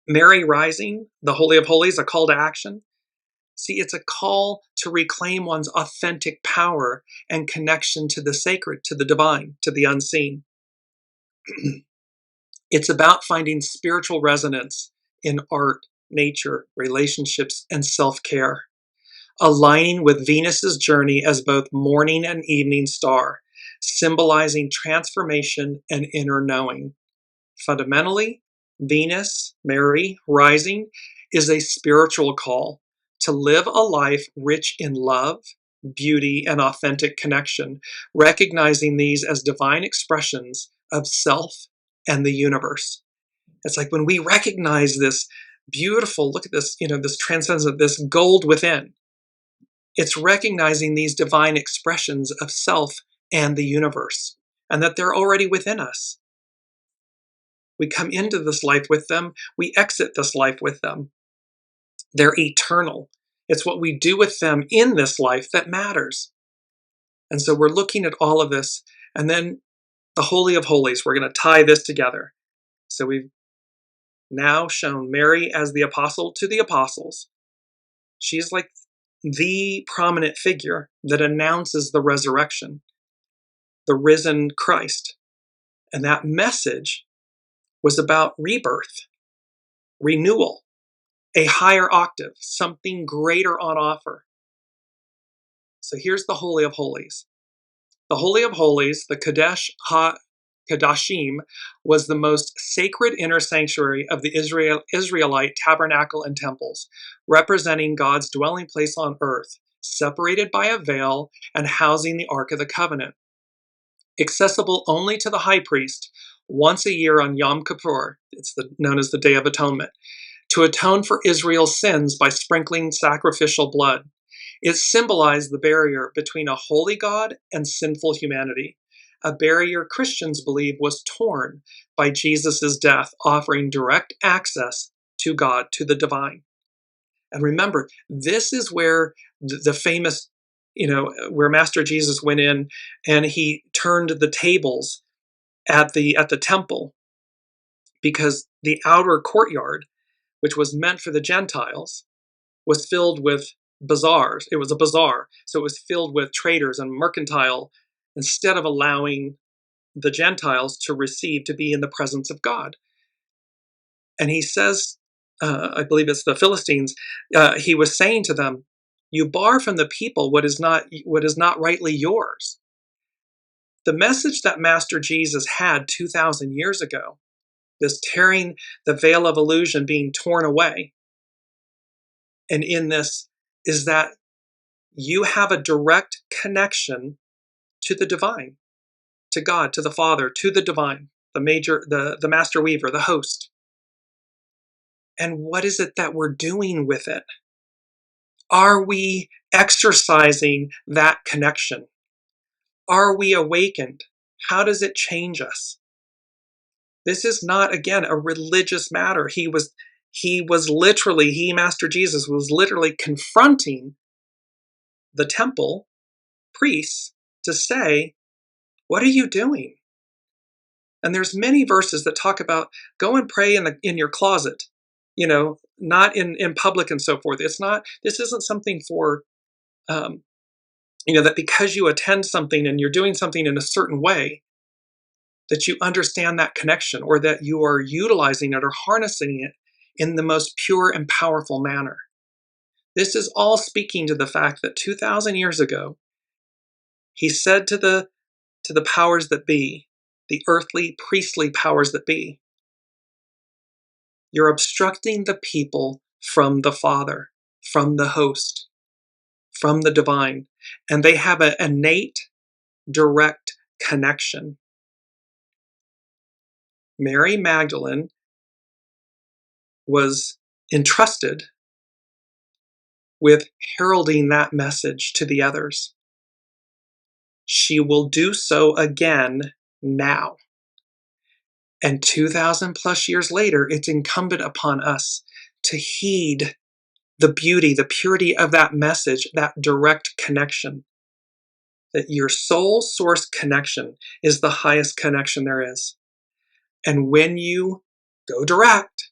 Mary rising, the Holy of Holies, a call to action. See, it's a call to reclaim one's authentic power and connection to the sacred, to the divine, to the unseen. It's about finding spiritual resonance in art, nature, relationships, and self-care, aligning with Venus's journey as both morning and evening star, symbolizing transformation and inner knowing. Fundamentally, Venus, Mary, rising, is a spiritual call to live a life rich in love, beauty, and authentic connection, recognizing these as divine expressions of self and the universe. It's like when we recognize this beautiful, look at this, this transcendence of this gold within. It's recognizing these divine expressions of self and the universe, and that they're already within us. We come into this life with them. We exit this life with them. They're eternal. It's what we do with them in this life that matters. And so we're looking at all of this. And then the Holy of Holies, we're going to tie this together. So we've now shown Mary as the apostle to the apostles. She's like the prominent figure that announces the resurrection, the risen Christ. And that message was about rebirth, renewal, a higher octave, something greater on offer. So here's the Holy of Holies. The Holy of Holies, the Kodesh Kedoshim, was the most sacred inner sanctuary of the Israelite tabernacle and temples, representing God's dwelling place on earth, separated by a veil and housing the Ark of the Covenant. Accessible only to the high priest once a year on Yom Kippur, it's known as the Day of Atonement, to atone for Israel's sins by sprinkling sacrificial blood. It symbolized the barrier between a holy God and sinful humanity, a barrier Christians believe was torn by Jesus' death, offering direct access to God, to the divine. And remember, this is where the famous, where Master Jesus went in and he turned the tables at the temple, because the outer courtyard, which was meant for the Gentiles, was filled with bazaars. It was a bazaar, so it was filled with traders and mercantile, instead of allowing the Gentiles to be in the presence of God. And he says, I believe it's the Philistines, he was saying to them, you bar from the people what is not rightly yours. The message that Master Jesus had 2,000 years ago, this tearing the veil of illusion being torn away, and in this is that you have a direct connection to the divine, to God, to the Father, to the divine, the master weaver, the host. And what is it that we're doing with it? Are we exercising that connection? Are we awakened? How does it change us? This is not, again, a religious matter. Master Jesus was literally confronting the temple priests to say, what are you doing? And there's many verses that talk about go and pray in your closet, not in public and so forth. This isn't something for, that because you attend something and you're doing something in a certain way, that you understand that connection, or that you are utilizing it or harnessing it in the most pure and powerful manner. This is all speaking to the fact that 2,000 years ago, he said to the powers that be, the earthly, priestly powers that be, you're obstructing the people from the Father, from the host, from the divine, and they have an innate, direct connection. Mary Magdalene was entrusted with heralding that message to the others. She will do so again now. And 2,000 plus years later, it's incumbent upon us to heed the beauty, the purity of that message, that direct connection. That your soul source connection is the highest connection there is. And when you go direct,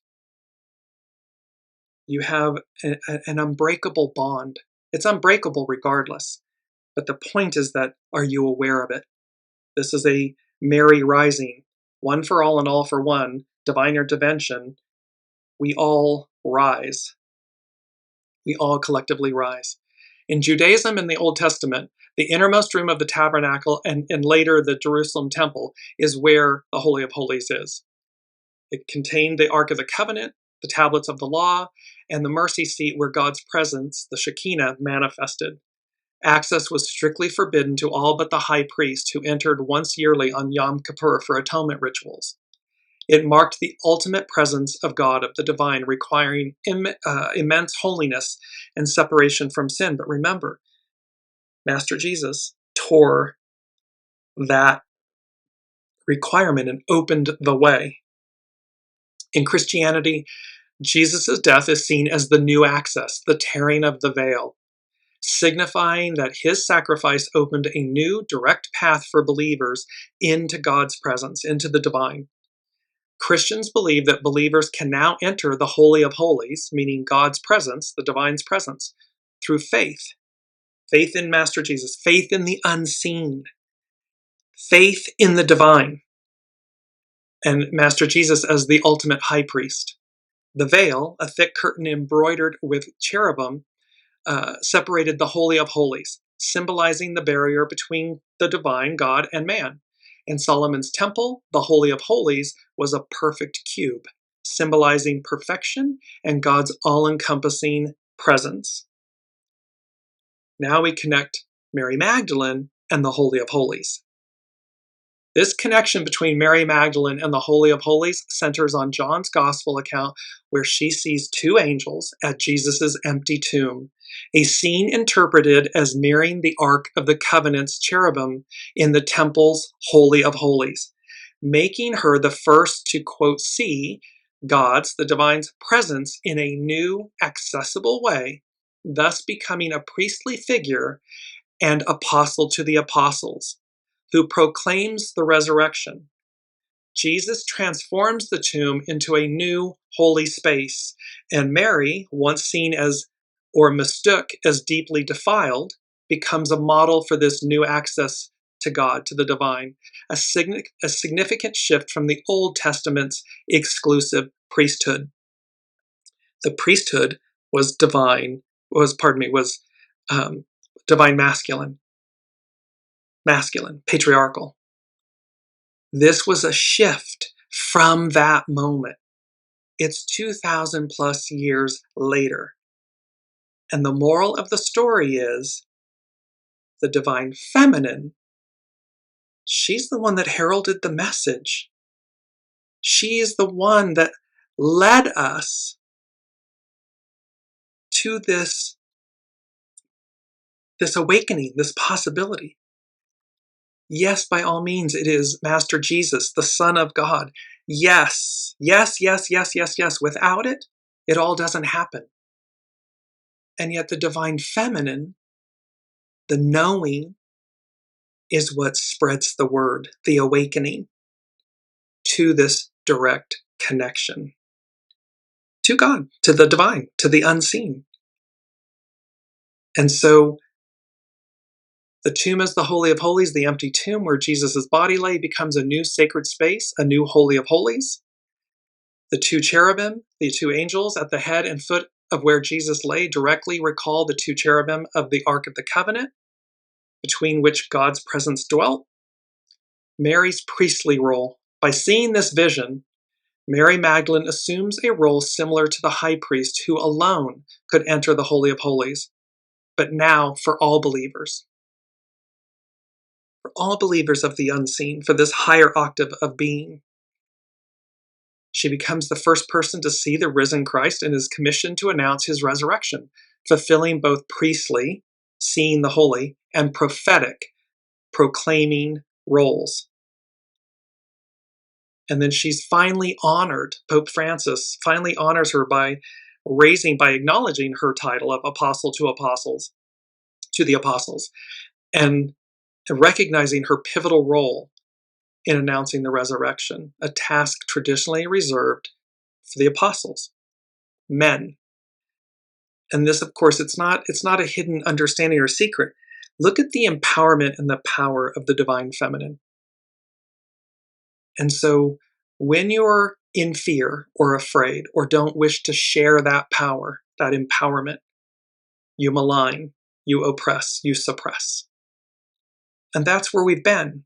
you have an unbreakable bond. It's unbreakable regardless. But the point is that, are you aware of it? This is a Mary rising, one for all and all for one, divine intervention. We all rise. We all collectively rise. In Judaism in the Old Testament, the innermost room of the tabernacle and later the Jerusalem temple is where the Holy of Holies is. It contained the Ark of the Covenant, the tablets of the law, and the mercy seat where God's presence, the Shekinah, manifested. Access was strictly forbidden to all but the high priest, who entered once yearly on Yom Kippur for atonement rituals. It marked the ultimate presence of God, of the divine, requiring immense holiness and separation from sin. But remember, Master Jesus tore that requirement and opened the way. In Christianity, Jesus' death is seen as the new access, the tearing of the veil, signifying that his sacrifice opened a new direct path for believers into God's presence, into the divine. Christians believe that believers can now enter the Holy of Holies, meaning God's presence, the divine's presence, through faith. Faith in Master Jesus, faith in the unseen, faith in the divine, and Master Jesus as the ultimate high priest. The veil, a thick curtain embroidered with cherubim, separated the Holy of Holies, symbolizing the barrier between the divine, God, and man. In Solomon's temple, the Holy of Holies was a perfect cube, symbolizing perfection and God's all-encompassing presence. Now we connect Mary Magdalene and the Holy of Holies. This connection between Mary Magdalene and the Holy of Holies centers on John's Gospel account, where she sees two angels at Jesus' empty tomb, a scene interpreted as mirroring the Ark of the Covenant's cherubim in the temple's Holy of Holies, making her the first to, quote, see God's, the divine's presence in a new, accessible way, thus becoming a priestly figure and apostle to the apostles, who proclaims the resurrection. Jesus transforms the tomb into a new holy space, and Mary, once seen as or mistook as deeply defiled, becomes a model for this new access to God, to the divine, a significant shift from the Old Testament's exclusive priesthood. The priesthood was divine masculine, patriarchal. This was a shift from that moment. It's 2,000 plus years later. And the moral of the story is the divine feminine, she's the one that heralded the message. She's the one that led us to this awakening, this possibility. Yes, by all means, it is Master Jesus, the Son of God. Yes. Without it, it all doesn't happen. And yet the divine feminine, the knowing, is what spreads the word, the awakening to this direct connection to God, to the divine, to the unseen. And so the tomb is the Holy of Holies, the empty tomb where Jesus' body lay, becomes a new sacred space, a new Holy of Holies. The two cherubim, the two angels at the head and foot of where Jesus lay, directly recall the two cherubim of the Ark of the Covenant, between which God's presence dwelt. Mary's priestly role. By seeing this vision, Mary Magdalene assumes a role similar to the high priest who alone could enter the Holy of Holies, but now for all believers. For all believers of the unseen, for this higher octave of being. She becomes the first person to see the risen Christ and is commissioned to announce his resurrection, fulfilling both priestly, seeing the holy, and prophetic, proclaiming roles. And then she's finally honored. Pope Francis finally honors her by acknowledging her title of apostle to the apostles, and recognizing her pivotal role in announcing the resurrection, a task traditionally reserved for the apostles, men. And this, of course, it's not a hidden understanding or secret. Look at the empowerment and the power of the divine feminine. And so when you're in fear or afraid or don't wish to share that power, that empowerment, you malign, you oppress, you suppress. And that's where we've been.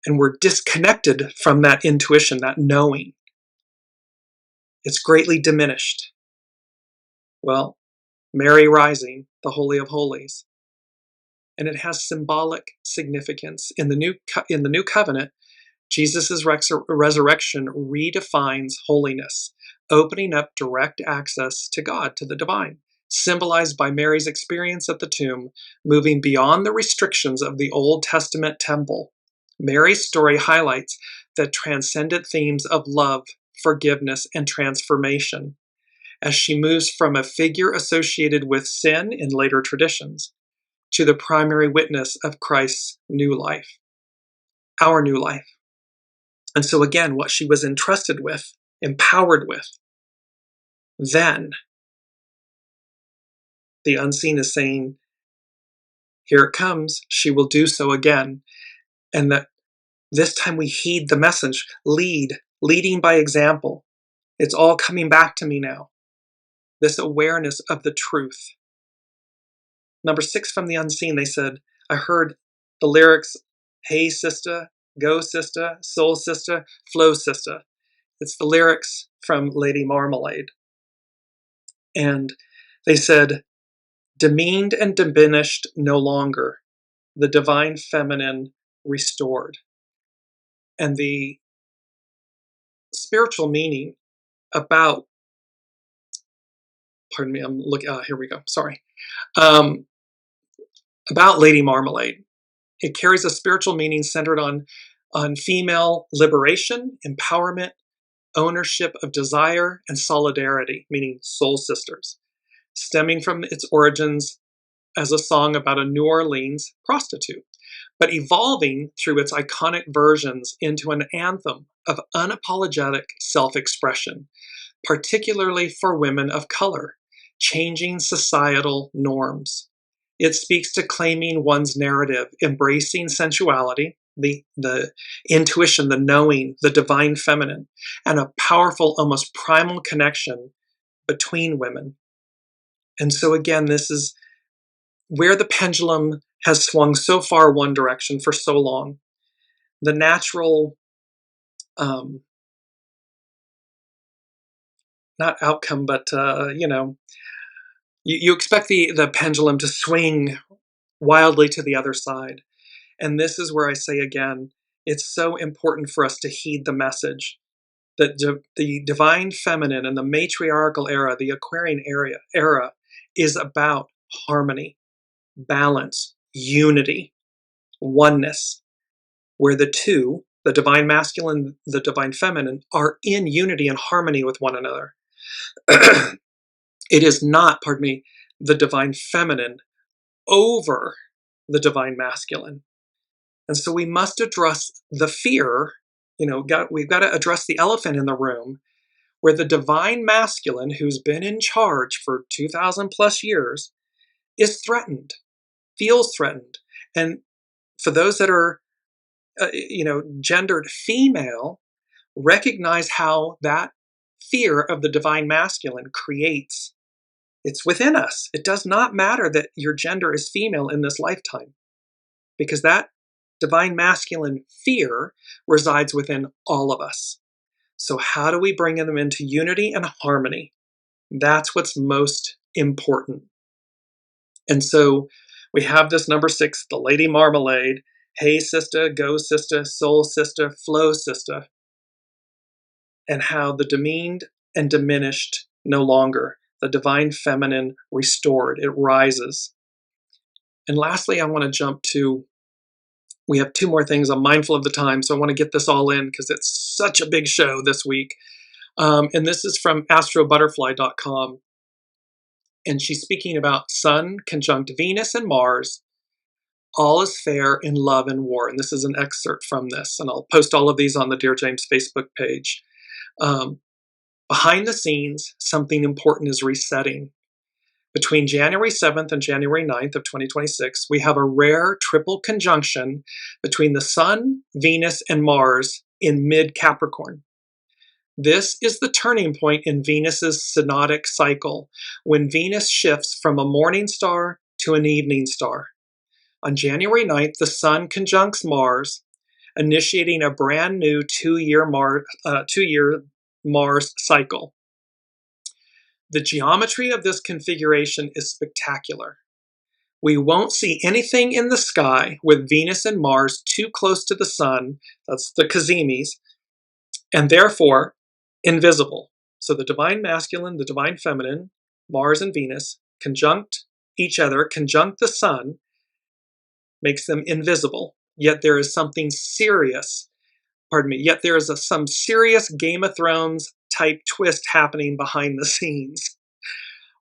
And we're disconnected from that intuition, that knowing. It's greatly diminished. Well, Mary rising, the Holy of Holies. And it has symbolic significance. In the new covenant, Jesus' resurrection redefines holiness, opening up direct access to God, to the divine, symbolized by Mary's experience at the tomb, moving beyond the restrictions of the Old Testament temple. Mary's story highlights the transcendent themes of love, forgiveness, and transformation as she moves from a figure associated with sin in later traditions to the primary witness of Christ's new life, our new life. And so again, what she was entrusted with, empowered with, then the unseen is saying, here it comes, she will do so again. And that this time we heed the message, leading by example. It's all coming back to me now. This awareness of the truth. Number 6 from the unseen, they said, I heard the lyrics, hey sister, go sister, soul sister, flow sister. It's the lyrics from Lady Marmalade. And they said, demeaned and diminished no longer, the divine feminine restored. And the spiritual meaning about, pardon me, I'm looking, here we go, sorry. About Lady Marmalade. It carries a spiritual meaning centered on female liberation, empowerment, ownership of desire, and solidarity, meaning soul sisters, stemming from its origins as a song about a New Orleans prostitute, but evolving through its iconic versions into an anthem of unapologetic self-expression, particularly for women of color, changing societal norms. It speaks to claiming one's narrative, embracing sensuality, the intuition, the knowing, the divine feminine, and a powerful, almost primal connection between women. And so again, this is where the pendulum has swung so far one direction for so long. The natural, not outcome, but, you expect the pendulum to swing wildly to the other side. And this is where I say again, it's so important for us to heed the message that the divine feminine and the matriarchal era, the Aquarian era is about harmony, balance, unity, oneness, where the two, the divine masculine, the divine feminine, are in unity and harmony with one another. It is not, pardon me, the divine feminine over the divine masculine. And so we must address the fear, we've got to address the elephant in the room, where the divine masculine, who's been in charge for 2,000 plus years, is threatened, feels threatened. And for those that are, gendered female, recognize how that fear of the divine masculine creates. It's within us. It does not matter that your gender is female in this lifetime, because that divine masculine fear resides within all of us. So how do we bring them into unity and harmony? That's what's most important. And so we have this number 6, the Lady Marmalade. Hey sister, go sister, soul sister, flow sister. And how the demeaned and diminished no longer, the divine feminine restored, it rises. And lastly, I want to jump to, we have 2 more things. I'm mindful of the time, so I want to get this all in because it's such a big show this week. And this is from astrobutterfly.com. And she's speaking about Sun conjunct Venus and Mars. All is fair in love and war. And this is an excerpt from this. And I'll post all of these on the Dearjames Facebook page. Behind the scenes, something important is resetting. Between January 7th and January 9th of 2026, we have a rare triple conjunction between the Sun, Venus, and Mars in mid-Capricorn. This is the turning point in Venus's synodic cycle, when Venus shifts from a morning star to an evening star. On January 9th, the Sun conjuncts Mars, initiating a brand new 2-year Mars cycle. The geometry of this configuration is spectacular. We won't see anything in the sky with Venus and Mars too close to the Sun, that's the Cazimis, and therefore invisible. So the divine masculine, the divine feminine, Mars and Venus, conjunct each other, conjunct the Sun, makes them invisible. Yet there is something serious, yet there is some serious Game of Thrones type twist happening behind the scenes.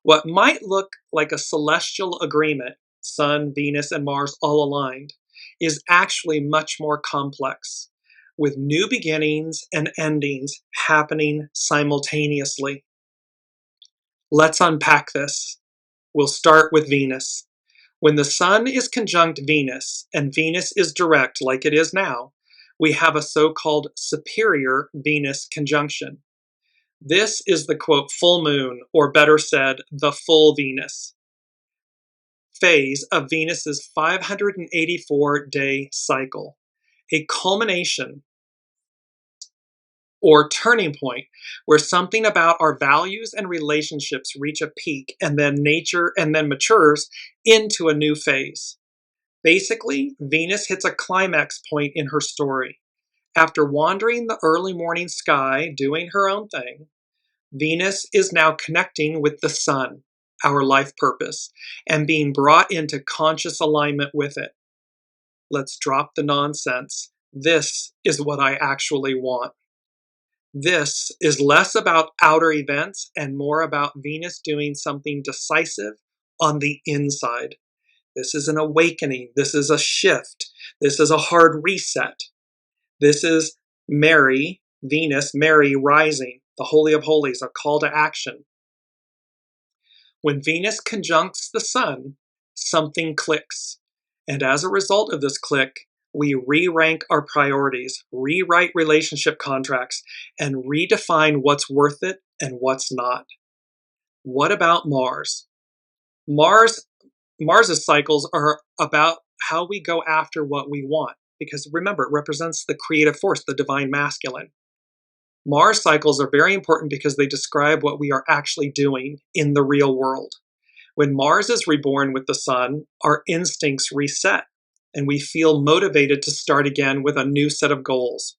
What might look like a celestial agreement, Sun, Venus, and Mars all aligned, is actually much more complex, with new beginnings and endings happening simultaneously. Let's unpack this. We'll start with Venus. When the Sun is conjunct Venus, and Venus is direct like it is now, we have a so-called superior Venus conjunction. This is the, quote, full moon, or better said, the full Venus phase of Venus's 584-day cycle. a culmination or turning point where something about our values and relationships reach a peak and then matures into a new phase. Basically, Venus hits a climax point in her story. After wandering the early morning sky, doing her own thing, Venus is now connecting with the sun, our life purpose, and being brought into conscious alignment with it. Let's drop the nonsense. This is what I actually want. This is less about outer events and more about Venus doing something decisive on the inside. This is an awakening. This is a shift. This is a hard reset. This is Mary, Venus, Mary rising, the Holy of Holies, a call to action. When Venus conjuncts the sun, something clicks. And as a result of this click, we re-rank our priorities, rewrite relationship contracts, and redefine what's worth it and what's not. What about Mars? Mars's cycles are about how we go after what we want, because remember, it represents the creative force, the divine masculine. Mars cycles are very important because they describe what we are actually doing in the real world. When Mars is reborn with the sun, our instincts reset, and we feel motivated to start again with a new set of goals.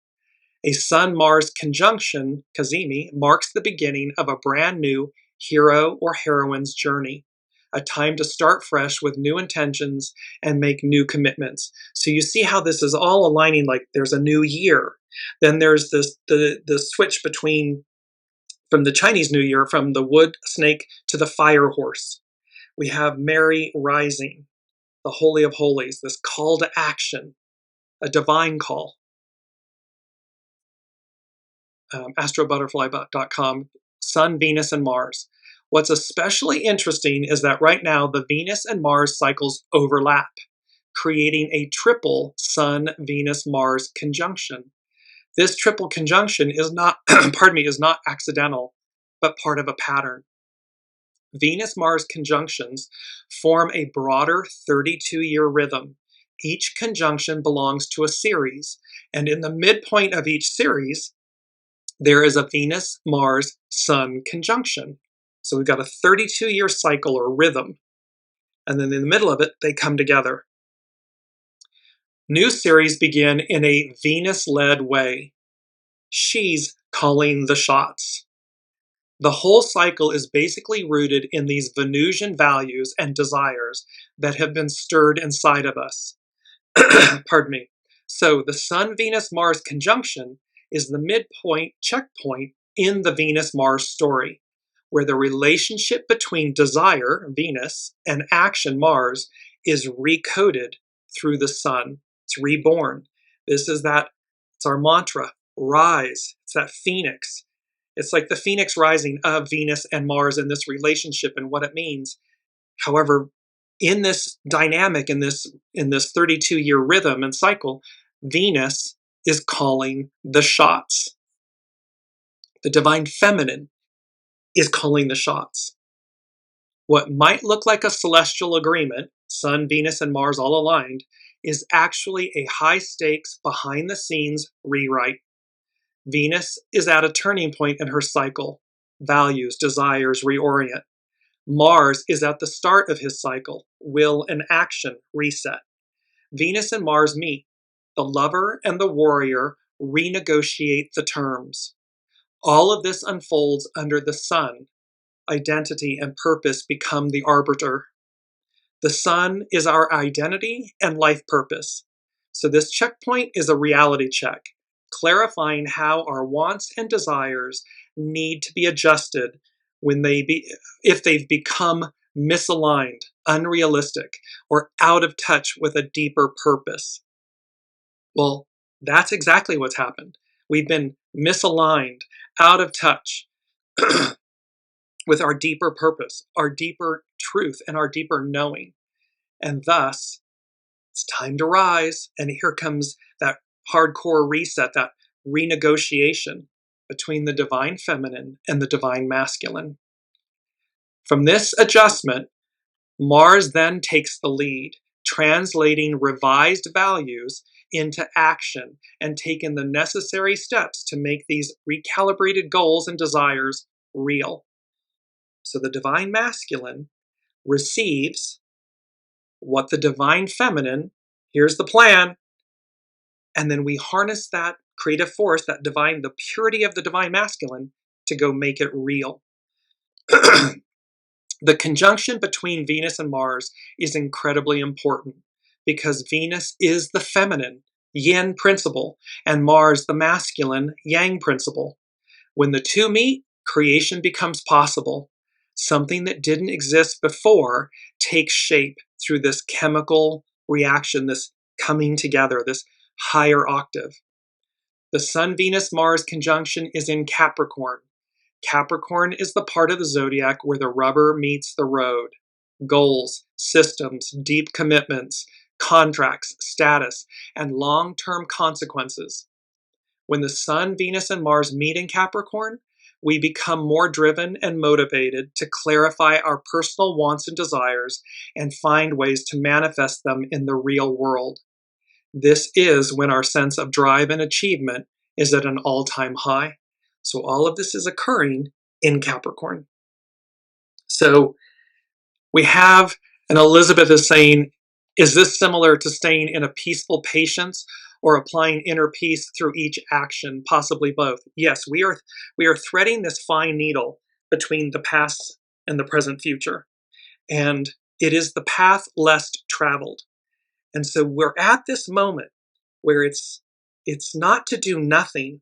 A Sun-Mars conjunction, Cazimi, marks the beginning of a brand new hero or heroine's journey, a time to start fresh with new intentions and make new commitments. So you see how this is all aligning, like there's a new year. Then there's the switch from the Chinese New Year, from the wood snake to the fire horse. We have Mary rising, the Holy of Holies, this call to action, a divine call. astrobutterfly.com, Sun, Venus, and Mars. What's especially interesting is that right now the Venus and Mars cycles overlap, creating a triple Sun, Venus, Mars conjunction. This triple conjunction is not, is not accidental, but part of a pattern. Venus-Mars conjunctions form a broader 32-year rhythm. Each conjunction belongs to a series, and in the midpoint of each series, there is a Venus-Mars-Sun conjunction. So we've got a 32-year cycle or rhythm, and then in the middle of it, they come together. New series begin in a Venus-led way. She's calling the shots. The whole cycle is basically rooted in these Venusian values and desires that have been stirred inside of us. Pardon me. So the Sun-Venus-Mars conjunction is the midpoint checkpoint in the Venus-Mars story, where the relationship between desire, Venus, and action, Mars, is recoded through the sun. It's reborn. It's our mantra, rise. It's that phoenix. It's like the phoenix rising of Venus and Mars in this relationship and what it means. However, in this dynamic, in this 32-year rhythm and cycle, Venus is calling the shots. The divine feminine is calling the shots. What might look like a celestial agreement, Sun, Venus, and Mars all aligned, is actually a high-stakes, behind-the-scenes rewrite. Venus is at a turning point in her cycle. Values, desires, reorient. Mars is at the start of his cycle. Will and action, reset. Venus and Mars meet. The lover and the warrior renegotiate the terms. All of this unfolds under the sun. Identity and purpose become the arbiter. The sun is our identity and life purpose. So this checkpoint is a reality check, clarifying how our wants and desires need to be adjusted if they've become misaligned, unrealistic, or out of touch with a deeper purpose. Well, that's exactly what's happened. We've been misaligned, out of touch with our deeper purpose, our deeper truth, and our deeper knowing. And thus, it's time to rise. And here comes that hardcore reset, that renegotiation between the divine feminine and the divine masculine. From this adjustment, Mars then takes the lead, translating revised values into action and taken the necessary steps to make these recalibrated goals and desires real. So the divine masculine receives what the divine feminine, here's the plan, and then we harness that creative force, that divine, the purity of the divine masculine, to go make it real. The conjunction between Venus and Mars is incredibly important because Venus is the feminine, yin principle, and Mars the masculine, yang principle. When the two meet, creation becomes possible. Something that didn't exist before takes shape through this chemical reaction, this coming together, this higher octave. The Sun-Venus-Mars conjunction is in Capricorn. Capricorn is the part of the zodiac where the rubber meets the road. Goals, systems, deep commitments, contracts, status, and long-term consequences. When the Sun, Venus, and Mars meet in Capricorn, we become more driven and motivated to clarify our personal wants and desires and find ways to manifest them in the real world. This is when our sense of drive and achievement is at an all-time high. So all of this is occurring in Capricorn. So we have, and Elizabeth is saying, is this similar to staying in a peaceful patience or applying inner peace through each action, possibly both? Yes, we are threading this fine needle between the past and the present future. And it is the path less traveled. And so we're at this moment where it's not to do nothing,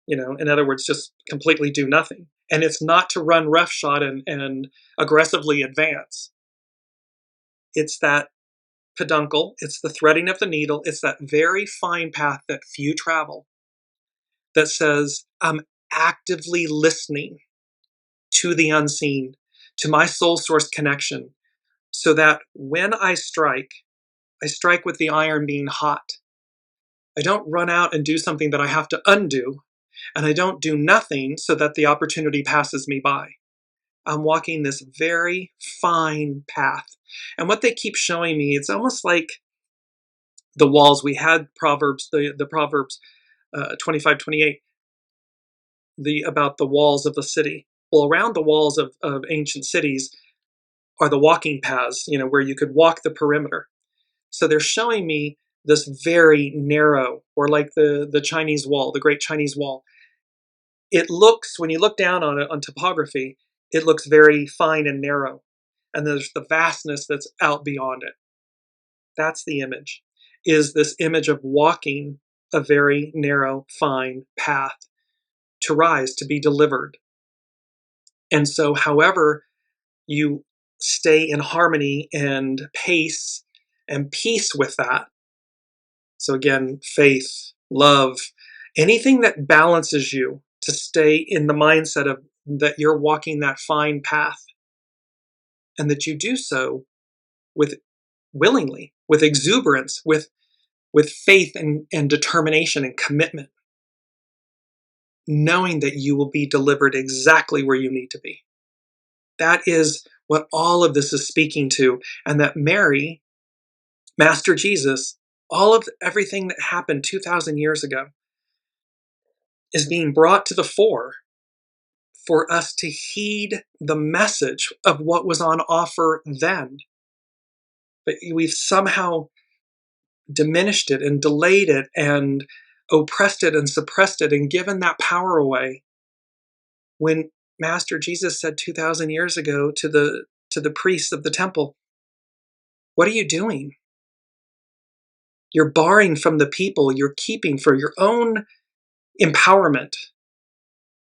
in other words, just completely do nothing. And it's not to run roughshod and aggressively advance. It's that peduncle, it's the threading of the needle, it's that very fine path that few travel that says, I'm actively listening to the unseen, to my soul source connection, so that when I strike with the iron being hot. I don't run out and do something that I have to undo, and I don't do nothing so that the opportunity passes me by. I'm walking this very fine path. And what they keep showing me, it's almost like the walls. We had Proverbs, the Proverbs 25-28, about the walls of the city. Well, around the walls of ancient cities are the walking paths, where you could walk the perimeter. So they're showing me this very narrow, or like the Chinese wall, the Great Chinese Wall. It looks, when you look down on it, on topography, it looks very fine and narrow. And there's the vastness that's out beyond it. That's the image, is this image of walking a very narrow, fine path to rise, to be delivered. And so however you stay in harmony and pace and peace with that, so again, faith, love, anything that balances you to stay in the mindset of that you're walking that fine path, and that you do so with willingly, with exuberance, with faith and determination and commitment, knowing that you will be delivered exactly where you need to be. That is what all of this is speaking to, and that Mary, Master Jesus, all of everything that happened 2,000 years ago is being brought to the fore for us to heed the message of what was on offer then. But we've somehow diminished it and delayed it and oppressed it and suppressed it and given that power away. When Master Jesus said 2,000 years ago to the priests of the temple, what are you doing? You're barring from the people, you're keeping for your own empowerment,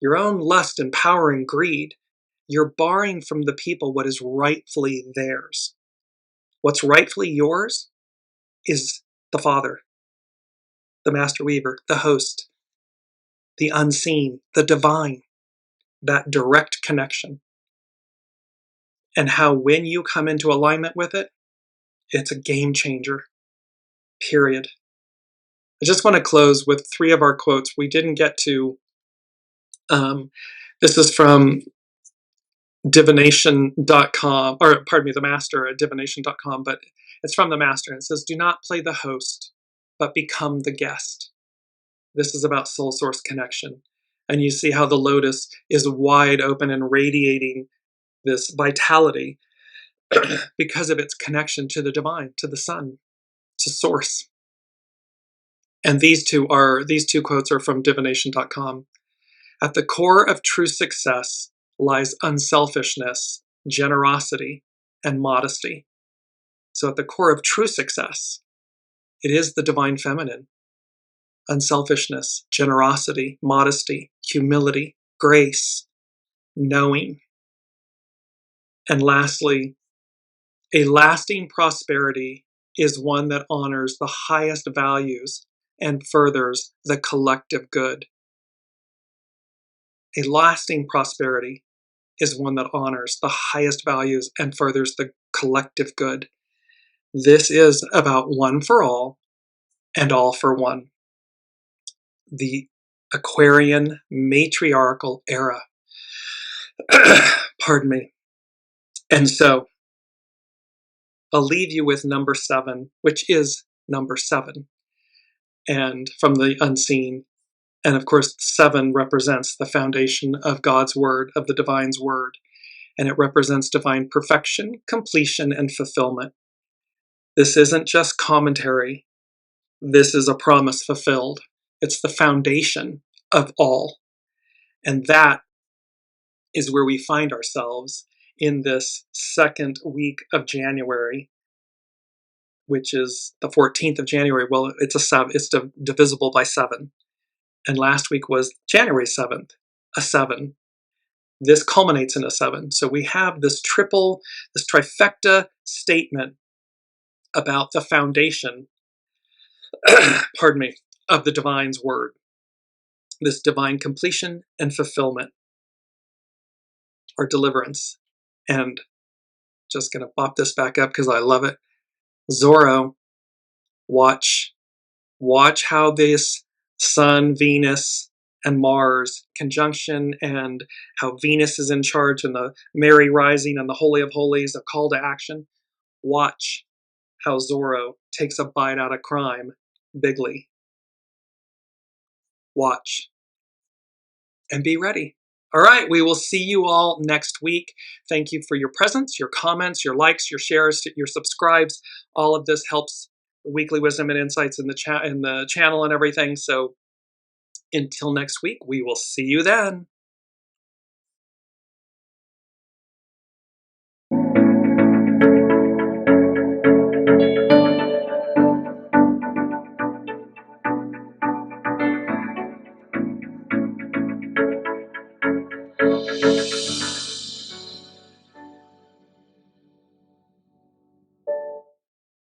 your own lust and power and greed. You're barring from the people what is rightfully theirs. What's rightfully yours is the Father, the Master Weaver, the host, the unseen, the divine, that direct connection. And how when you come into alignment with it, it's a game changer, period. I just want to close with 3 of our quotes. We didn't get to, this is from divination.com, or pardon me, the master at divination.com, but it's from the master. And it says, do not play the host, but become the guest. This is about soul source connection. And you see how the lotus is wide open and radiating this vitality because of its connection to the divine, to the sun, to source. And these two quotes are from divination.com. At the core of true success lies unselfishness, generosity, and modesty. So at the core of true success, it is the divine feminine. Unselfishness, generosity, modesty, humility, grace, knowing. And lastly, a lasting prosperity is one that honors the highest values and furthers the collective good. A lasting prosperity is one that honors the highest values and furthers the collective good. This is about one for all and all for one. The Aquarian matriarchal era. Pardon me. And so I'll leave you with number 7, which is number 7, and from the unseen. And of course, 7 represents the foundation of God's word, of the divine's word. And it represents divine perfection, completion, and fulfillment. This isn't just commentary. This is a promise fulfilled. It's the foundation of all. And that is where we find ourselves in this second week of January, which is the 14th of January. Well, it's divisible by 7. And last week was January 7th, a 7. This culminates in a 7. So we have this trifecta statement about the foundation, pardon me, of the divine's word. This divine completion and fulfillment, or deliverance. And just going to pop this back up because I love it. ZORRO, watch how this Sun, Venus, and Mars conjunction, and how Venus is in charge, and the Mary rising, and the Holy of Holies, a call to action. Watch how ZORRO takes a bite out of crime bigly. Watch. And be ready. All right, we will see you all next week. Thank you for your presence, your comments, your likes, your shares, your subscribes. All of this helps Weekly Wisdom and Insights in the channel and everything. So until next week, we will see you then.